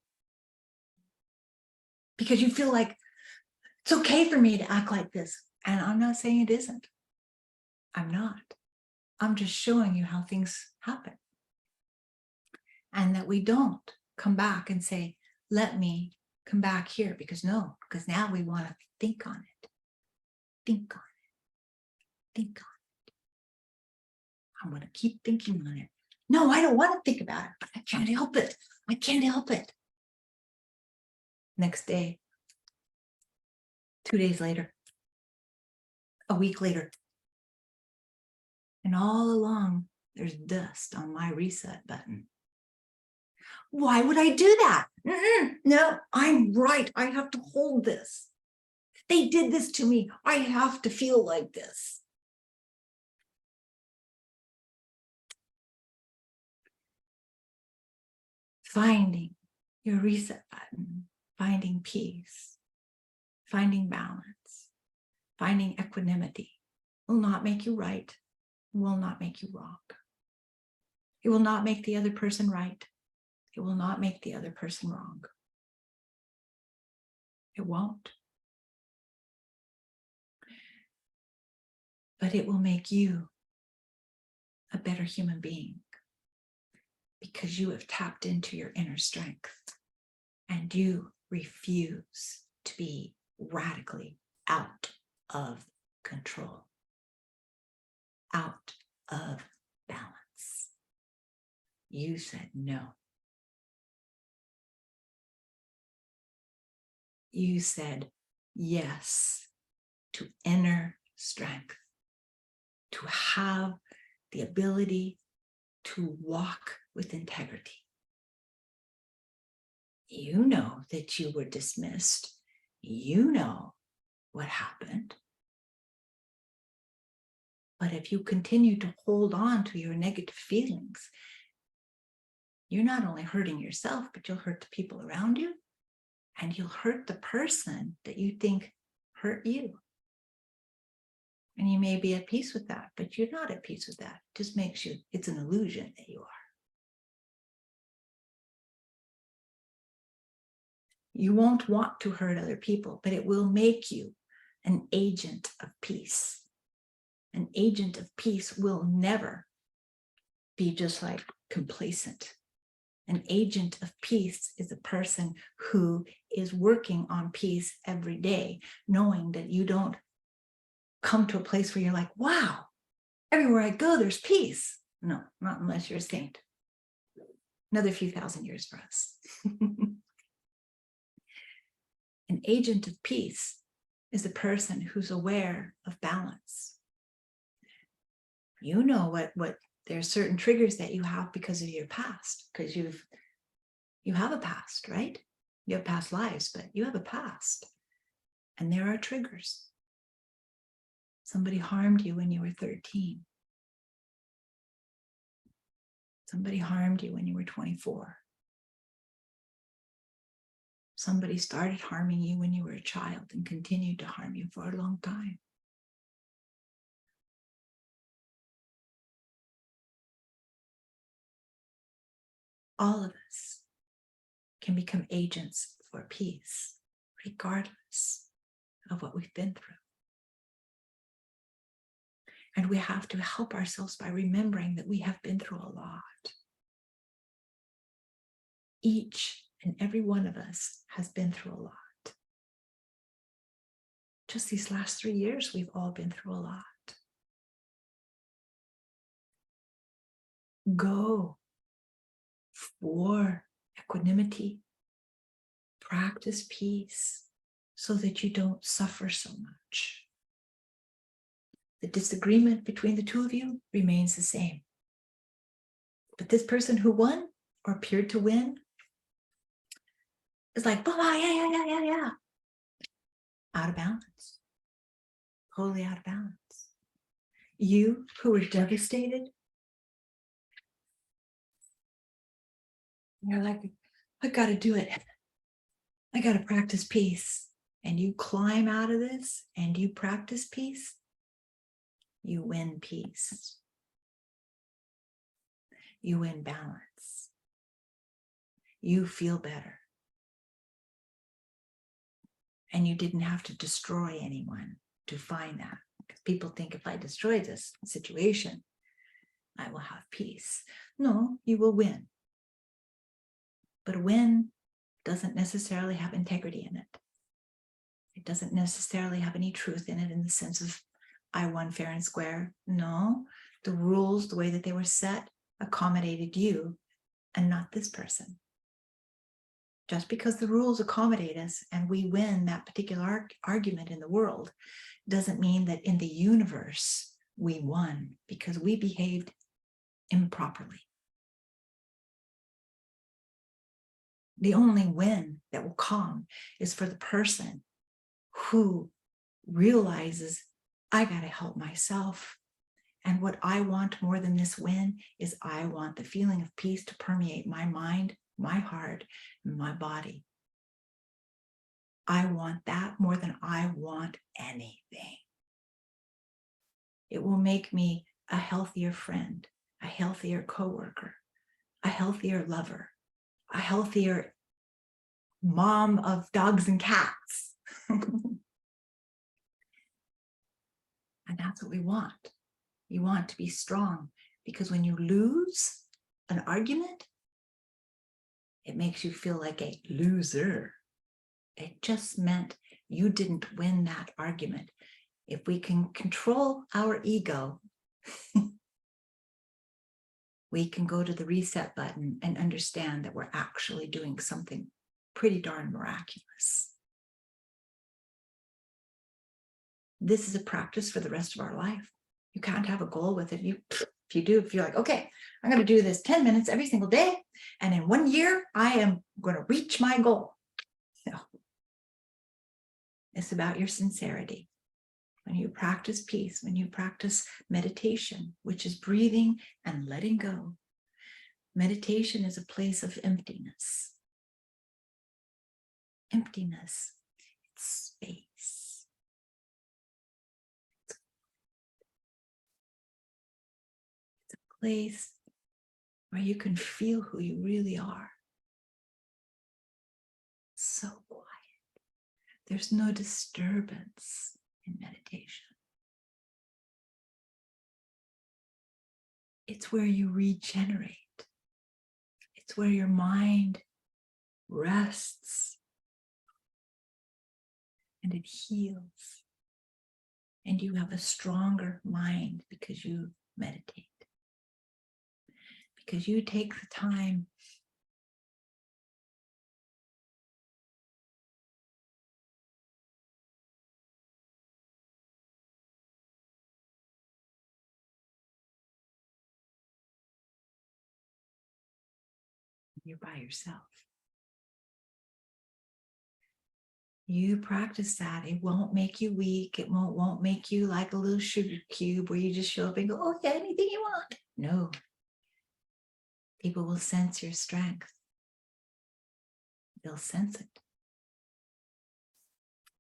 Because you feel like it's okay for me to act like this. And I'm not saying it isn't. I'm not. I'm just showing you how things happen. And that we don't come back and say, let me come back here, because now we want to think on it. Think on it. Think on it. I'm going to keep thinking on it. No, I don't want to think about it, but I can't help it. I can't help it. Next day, 2 days later, a week later, and all along, there's dust on my reset button. Why would I do that? No, I'm right. I have to hold this. They did this to me. I have to feel like this. Finding your reset button, finding peace, finding balance, finding equanimity will not make you right, will not make you wrong. It will not make the other person right. It will not make the other person wrong. It won't. but it will make you a better human being because you have tapped into your inner strength and you refuse to be radically out of control, out of balance. You said no. You said yes to inner strength, to have the ability to walk with integrity. You know that you were dismissed. You know what happened. But if you continue to hold on to your negative feelings, you're not only hurting yourself, but you'll hurt the people around you, and you'll hurt the person that you think hurt you. And you may be at peace with that, but you're not at peace with that. It just makes you, it's an illusion that you are. You won't want to hurt other people, but it will make you an agent of peace. An agent of peace will never be just like complacent. An agent of peace is a person who is working on peace every day, knowing that you don't come to a place where you're like, wow, everywhere I go, there's peace. No, not unless you're a saint. Another few thousand years for us. An agent of peace is a person who's aware of balance. You know what there are certain triggers that you have because of your past, because you have a past, right? You have past lives, but you have a past. And there are triggers. Somebody harmed you when you were 13. Somebody harmed you when you were 24. Somebody started harming you when you were a child and continued to harm you for a long time. All of us can become agents for peace, regardless of what we've been through. And we have to help ourselves by remembering that we have been through a lot. Each and every one of us has been through a lot. Just these last 3 years, we've all been through a lot. Go for equanimity, practice peace so that you don't suffer so much. The disagreement between the two of you remains the same. But this person who won or appeared to win is like, blah, blah, yeah. Out of balance. Totally out of balance. You who were devastated, you're like, I got to do it. I got to practice peace. And you climb out of this and you practice peace, you win peace. You win balance. You feel better. And you didn't have to destroy anyone to find that. Because people think if I destroy this situation, I will have peace. No, you will win. But a win doesn't necessarily have integrity in it. It doesn't necessarily have any truth in it in the sense of I won fair and square. No, the rules, the way that they were set, accommodated you and not this person. Just because the rules accommodate us and we win that particular argument in the world doesn't mean that in the universe we won because we behaved improperly. The only win that will come is for the person who realizes I got to help myself. And what I want more than this win is I want the feeling of peace to permeate my mind, my heart, and my body. I want that more than I want anything. It will make me a healthier friend, a healthier coworker, a healthier lover, a healthier mom of dogs and cats. And that's what we want. You want to be strong, because when you lose an argument, it makes you feel like a loser. It just meant you didn't win that argument. If we can control our ego, we can go to the reset button and understand that we're actually doing something pretty darn miraculous. This is a practice for the rest of our life. You can't have a goal with it. If you're like, okay, I'm going to do this 10 minutes every single day, and in 1 year, I am going to reach my goal. No. It's about your sincerity. When you practice peace, when you practice meditation, which is breathing and letting go, meditation is a place of emptiness. Emptiness, it's space. It's a place where you can feel who you really are. So quiet. There's no disturbance in meditation. It's where you regenerate. It's where your mind rests and it heals. And you have a stronger mind because you meditate. Because you take the time you're by yourself. You practice that. It won't make you weak. It won't make you like a little sugar cube where you just show up and go, oh yeah, anything you want. No. People will sense your strength. They'll sense it.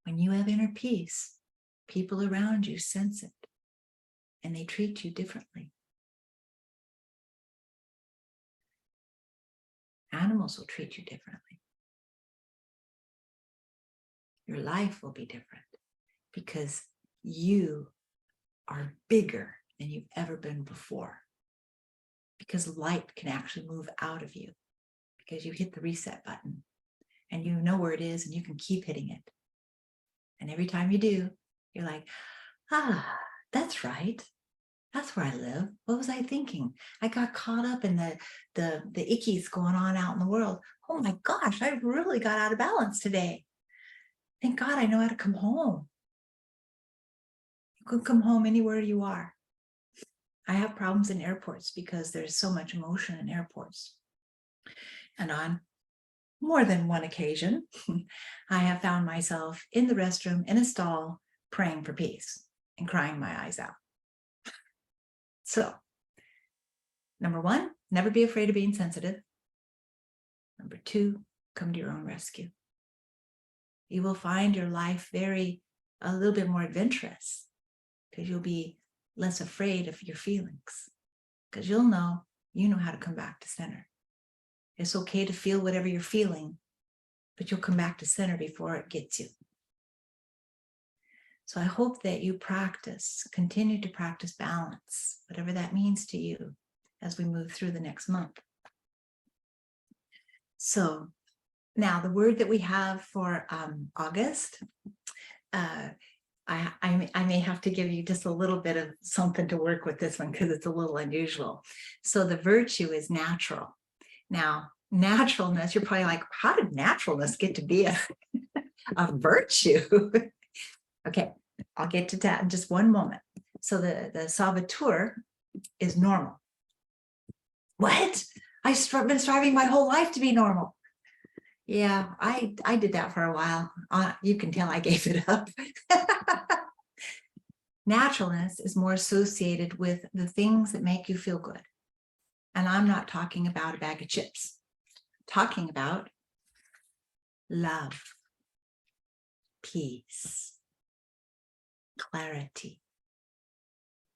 When you have inner peace, people around you sense it and they treat you differently. Animals will treat you differently. Your life will be different because you are bigger than you've ever been before. Because light can actually move out of you because you hit the reset button and you know where it is and you can keep hitting it. And every time you do, you're like, that's right. That's where I live. What was I thinking? I got caught up in the ickies going on out in the world. Oh my gosh, I really got out of balance today. Thank God I know how to come home. You can come home anywhere you are. I have problems in airports because there's so much emotion in airports. And on more than one occasion, I have found myself in the restroom in a stall praying for peace and crying my eyes out. So, number one, never be afraid of being sensitive. Number two, come to your own rescue. You will find your life a little bit more adventurous because you'll be less afraid of your feelings because you know how to come back to center. It's okay to feel whatever you're feeling, but you'll come back to center before it gets you. So I hope that you continue to practice balance, whatever that means to you as we move through the next month. So now the word that we have for August, I may have to give you just a little bit of something to work with this one because it's a little unusual. So the virtue is natural. Now, naturalness, you're probably like, how did naturalness get to be a virtue? Okay, I'll get to that in just one moment. So the saboteur is normal. What? I've been striving my whole life to be normal. Yeah, I did that for a while. You can tell I gave it up. Naturalness is more associated with the things that make you feel good. And I'm not talking about a bag of chips. I'm talking about love, peace, clarity,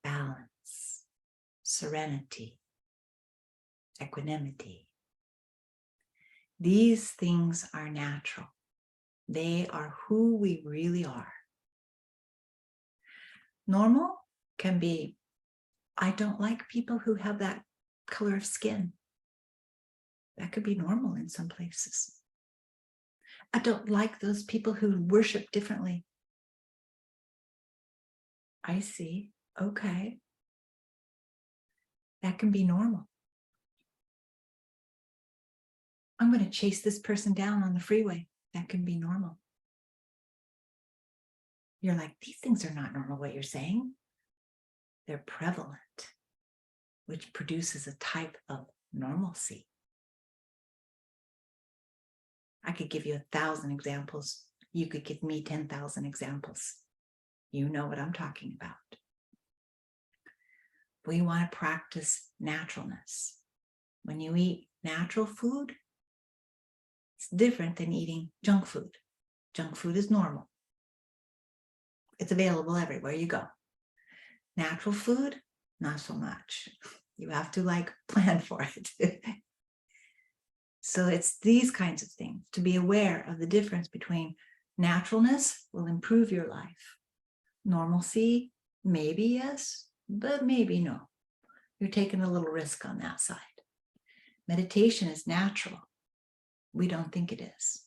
balance, serenity, equanimity. These things are natural. They are who we really are. Normal can be, I don't like people who have that color of skin. That could be normal in some places. I don't like those people who worship differently. I see. Okay. That can be normal. I'm going to chase this person down on the freeway. That can be normal. You're like, these things are not normal, what you're saying. They're prevalent, which produces a type of normalcy. I could give you 1,000 examples. You could give me 10,000 examples. You know what I'm talking about. We want to practice naturalness. When you eat natural food, it's different than eating junk food. Junk food is normal. It's available everywhere you go. Natural food, not so much. You have to plan for it. So it's these kinds of things, to be aware of the difference between naturalness will improve your life. Normalcy, maybe yes, but maybe no. You're taking a little risk on that side. Meditation is natural. We don't think it is.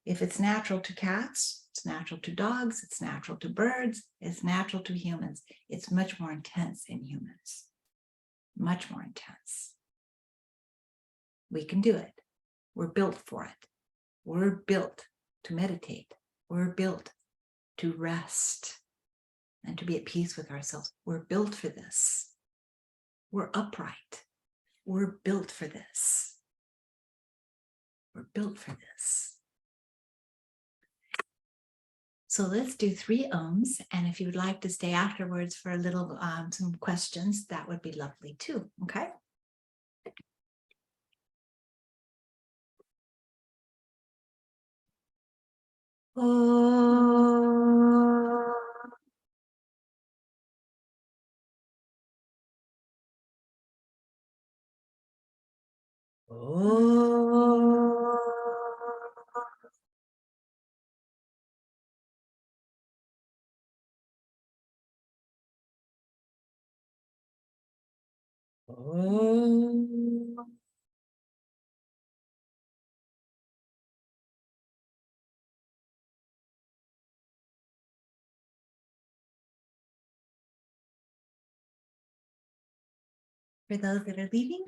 If it's natural to cats, it's natural to dogs, it's natural to birds, it's natural to humans. It's much more intense in humans. Much more intense. We can do it. We're built for it. We're built to meditate. We're built to rest and to be at peace with ourselves. We're built for this. We're upright. We're built for this. We're built for this. So let's do 3 ohms. And if you would like to stay afterwards for a little, some questions, that would be lovely too. Okay. Oh. Oh. Oh. For those that are leaving,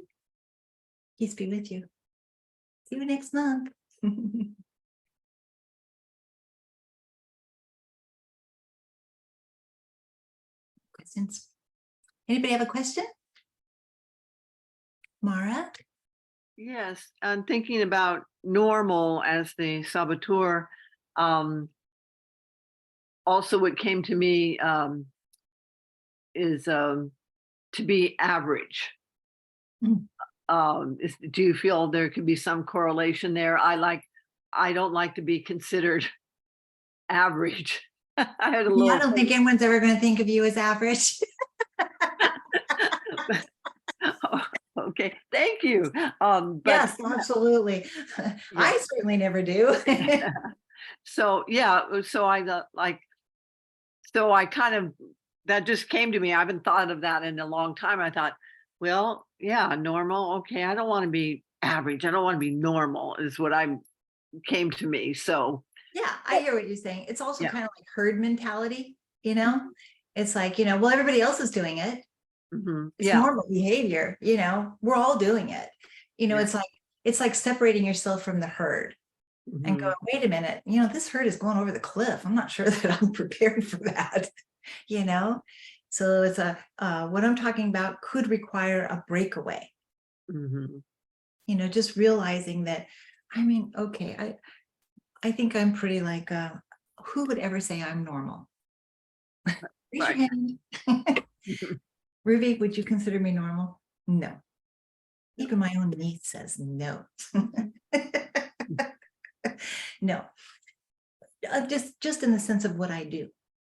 peace be with you. See you next month. Questions? Anybody have a question? Mara? Yes, I'm thinking about normal as the saboteur. Also, what came to me is to be average. Mm. Do you feel there could be some correlation there? I don't like to be considered average. I had a Yeah, little. I don't think anyone's ever going to think of you as average. Okay, thank you. But Yes, absolutely. I certainly never do. so yeah, so I so I kind of, that just came to me. I haven't thought of that in a long time. I thought, well, yeah, normal. Okay, I don't want to be average. I don't want to be normal. Is what came to me. So Yeah, I hear what you're saying. It's also yeah. kind of like herd mentality, you know? It's like, well, everybody else is doing it. It's Yeah. normal behavior, we're all doing it. Yeah. It's like separating yourself from the herd and Mhm. going, wait a minute, this herd is going over the cliff. I'm not sure that I'm prepared for that, So it's what I'm talking about could require a breakaway, Mhm. just realizing that, okay, I think I'm pretty who would ever say I'm normal? Raise your Right. hand. Ruby, would you consider me normal? No. Even my own niece says no. No. Just in the sense of what I do.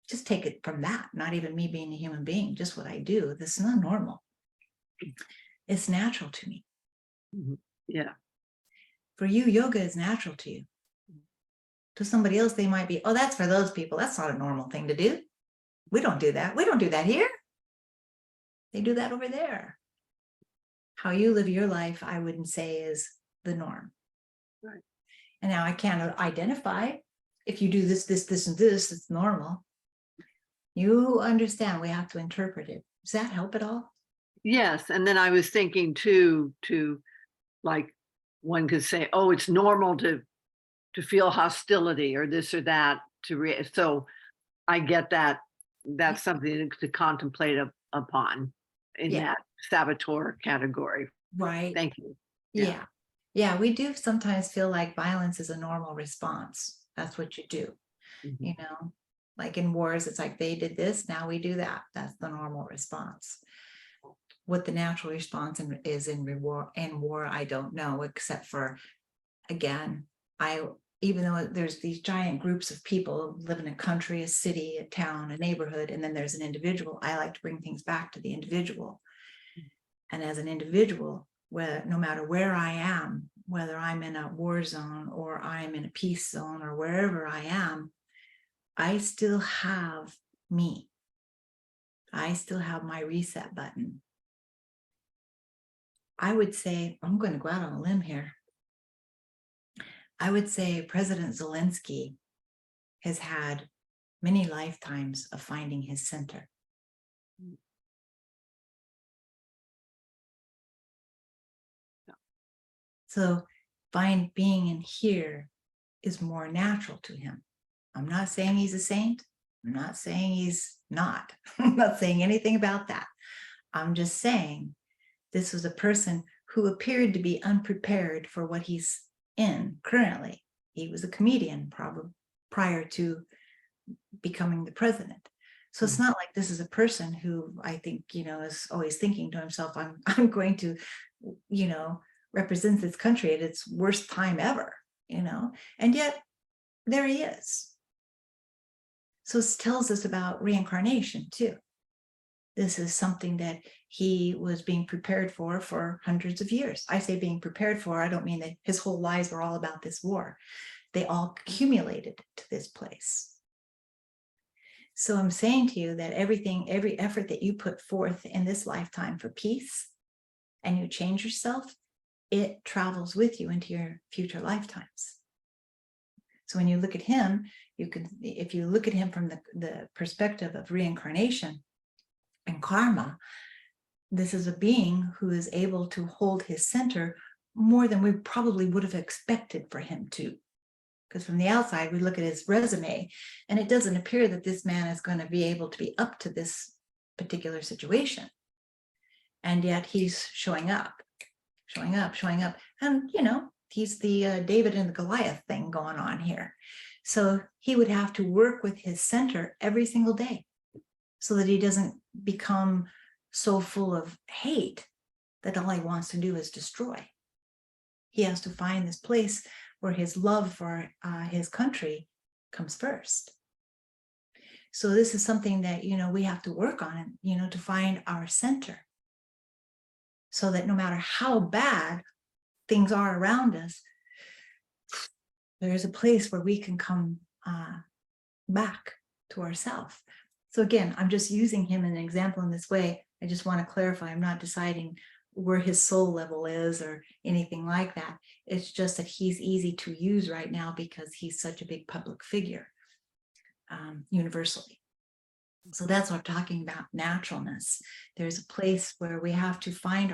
Just take it from that, not even me being a human being, just what I do. This is not normal. It's natural to me. Yeah. For you, yoga is natural to you. To somebody else, they might be, oh, that's for those people. That's not a normal thing to do. We don't do that. We don't do that here. They do that over there. How you live your life, I wouldn't say is the norm. Right. And now I can't identify if you do this, this, this, and this, it's normal. You understand we have to interpret it. Does that help at all? Yes, and then I was thinking too, to like, one could say, oh, it's normal to feel hostility or this or that so I get that. That's something to contemplate upon in Yeah. that saboteur category. Right. Thank you. Yeah. Yeah, we do sometimes feel like violence is a normal response. That's what you do. Mhm. You know, like in wars, it's like they did this, now we do that. That's the normal response. What the natural response is in war, I don't know, except for, again, even though there's these giant groups of people live in a country, a city, a town, a neighborhood, and then there's an individual, I like to bring things back to the individual. And as an individual, no matter where I am, whether I'm in a war zone or I'm in a peace zone or wherever I am, I still have me. I still have my reset button. I would say, I'm going to go out on a limb here. I would say President Zelensky has had many lifetimes of finding his center. So being in here is more natural to him. I'm not saying he's a saint. I'm not saying he's not. I'm not saying anything about that. I'm just saying this was a person who appeared to be unprepared for what he's in currently. He was a comedian probably prior to becoming the president. So it's not like this is a person who I think, is always thinking to himself, I'm going to, represent this country at its worst time ever, and yet there he is. So it tells us about reincarnation too. This is something that he was being prepared for hundreds of years. I say being prepared for, I don't mean that his whole lives were all about this war. They all accumulated to this place. So I'm saying to you that every effort that you put forth in this lifetime for peace, and you change yourself, it travels with you into your future lifetimes. So when you look at him, if you look at him from the perspective of reincarnation and karma, this is a being who is able to hold his center more than we probably would have expected for him to. Because from the outside, we look at his resume, and it doesn't appear that this man is going to be able to be up to this particular situation. And yet he's showing up. And, he's the David and the Goliath thing going on here. So he would have to work with his center every single day so that he doesn't become so full of hate that all he wants to do is destroy. He has to find this place where his love for his country comes first. So this is something that, we have to work on, to find our center. So that no matter how bad things are around us, there is a place where we can come back to ourselves. So again, I'm just using him as an example in this way. I just want to clarify, I'm not deciding where his soul level is or anything like that. It's just that he's easy to use right now because he's such a big public figure universally. So that's what I'm talking about, naturalness. There's a place where we have to find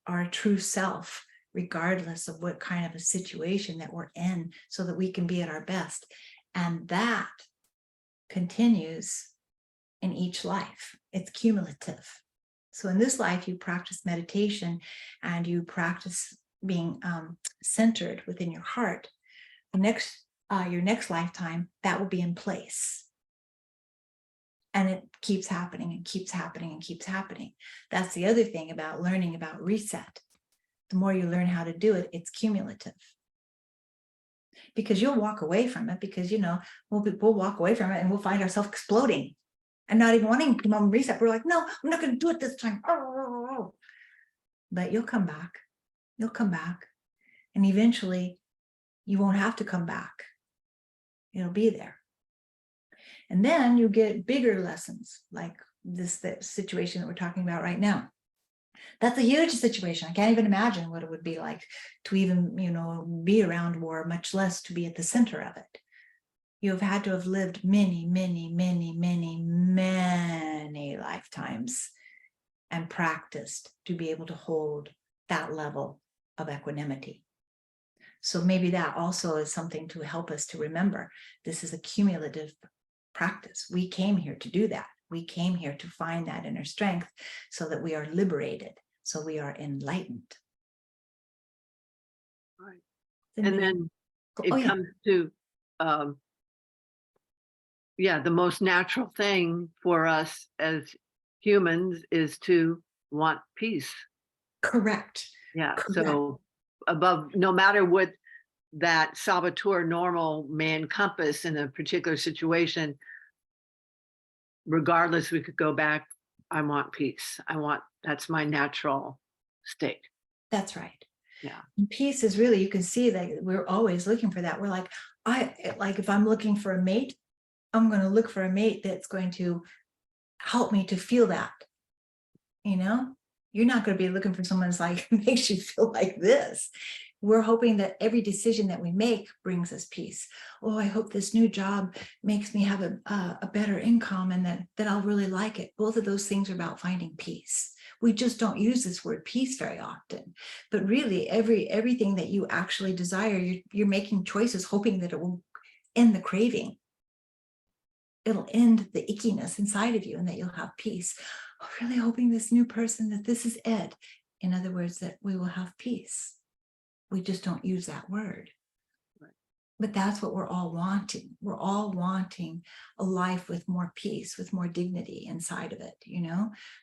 our true self, regardless of what kind of a situation that we're in, so that we can be at our best. And that continues in each life. It's cumulative. So in this life, you practice meditation and you practice being centered within your heart. Your next lifetime, that will be in place. And it keeps happening and keeps happening and keeps happening. That's the other thing about learning about reset. The more you learn how to do it, it's cumulative. Because you'll walk away from it because, we'll walk away from it and we'll find ourselves exploding and not even wanting to come on reset. We're like, no, I'm not going to do it this time. But you'll come back. You'll come back. And eventually you won't have to come back. It'll be there. And then you get bigger lessons like this situation that we're talking about right now. That's a huge situation. I can't even imagine what it would be like to even, be around war, much less to be at the center of it. You have had to have lived many, many, many, many, many lifetimes and practiced to be able to hold that level of equanimity. So maybe that also is something to help us to remember. This is a cumulative practice. We came here to do that. We came here to find that inner strength so that we are liberated, so we are enlightened. Right. Then And then it yeah. comes to, the most natural thing for us as humans is to want peace. Correct. Yeah. Correct. So above, no matter what that saboteur normal may encompass in a particular situation, regardless, we could go back. I want peace. That's my natural state. That's right. Yeah. And peace is really, you can see that we're always looking for that. We're like, if I'm looking for a mate, I'm going to look for a mate that's going to help me to feel that. You're not going to be looking for someone that's like, makes you feel like this. We're hoping that every decision that we make brings us peace. Oh, I hope this new job makes me have a better income and that I'll really like it. Both of those things are about finding peace. We just don't use this word peace very often. But really, everything that you actually desire, you're making choices hoping that it will end the craving. It'll end the ickiness inside of you and that you'll have peace. I'm really hoping this new person, that this is it. In other words, that we will have peace. We just don't use that word. Right. But that's what we're all wanting. We're all wanting a life with more peace, with more dignity inside of it,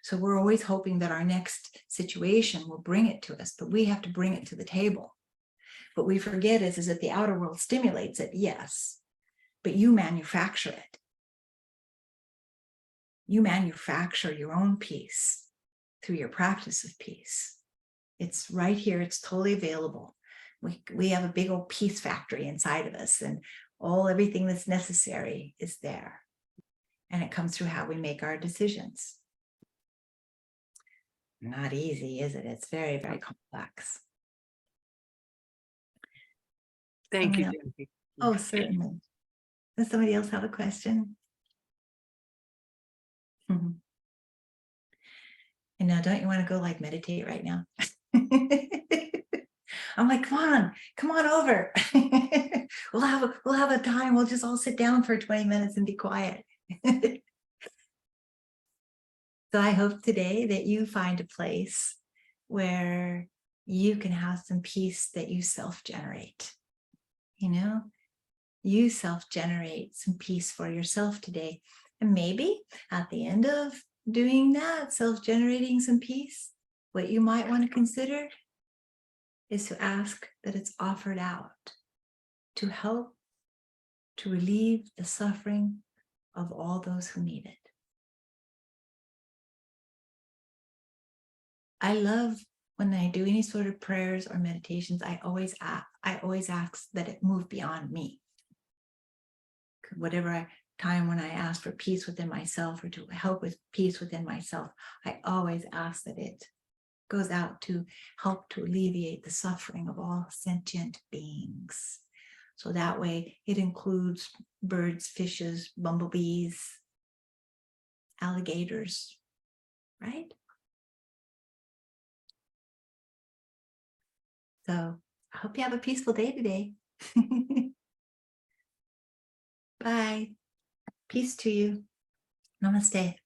So we're always hoping that our next situation will bring it to us, but we have to bring it to the table. What we forget is that the outer world stimulates it, yes, but you manufacture it. You manufacture your own peace through your practice of peace. It's right here. It's totally available. We have a big old peace factory inside of us, and everything that's necessary is there. And it comes through how we make our decisions. Not easy, is it? It's very, very complex. Thank you, Jackie. Oh, certainly. Does somebody else have a question? And now, don't you want to go meditate right now? I'm like, come on over. we'll have a time. We'll just all sit down for 20 minutes and be quiet. So I hope today that you find a place where you can have some peace that you self-generate. You self-generate some peace for yourself today. And maybe at the end of doing that, self-generating some peace, what you might want to consider is to ask that it's offered out to help to relieve the suffering of all those who need it. I love when I do any sort of prayers or meditations, I always ask that it move beyond me. Whatever time when I ask for peace within myself or to help with peace within myself, I always ask that it goes out to help to alleviate the suffering of all sentient beings. So that way it includes birds, fishes, bumblebees, alligators, right? So I hope you have a peaceful day today. Bye. Peace to you. Namaste.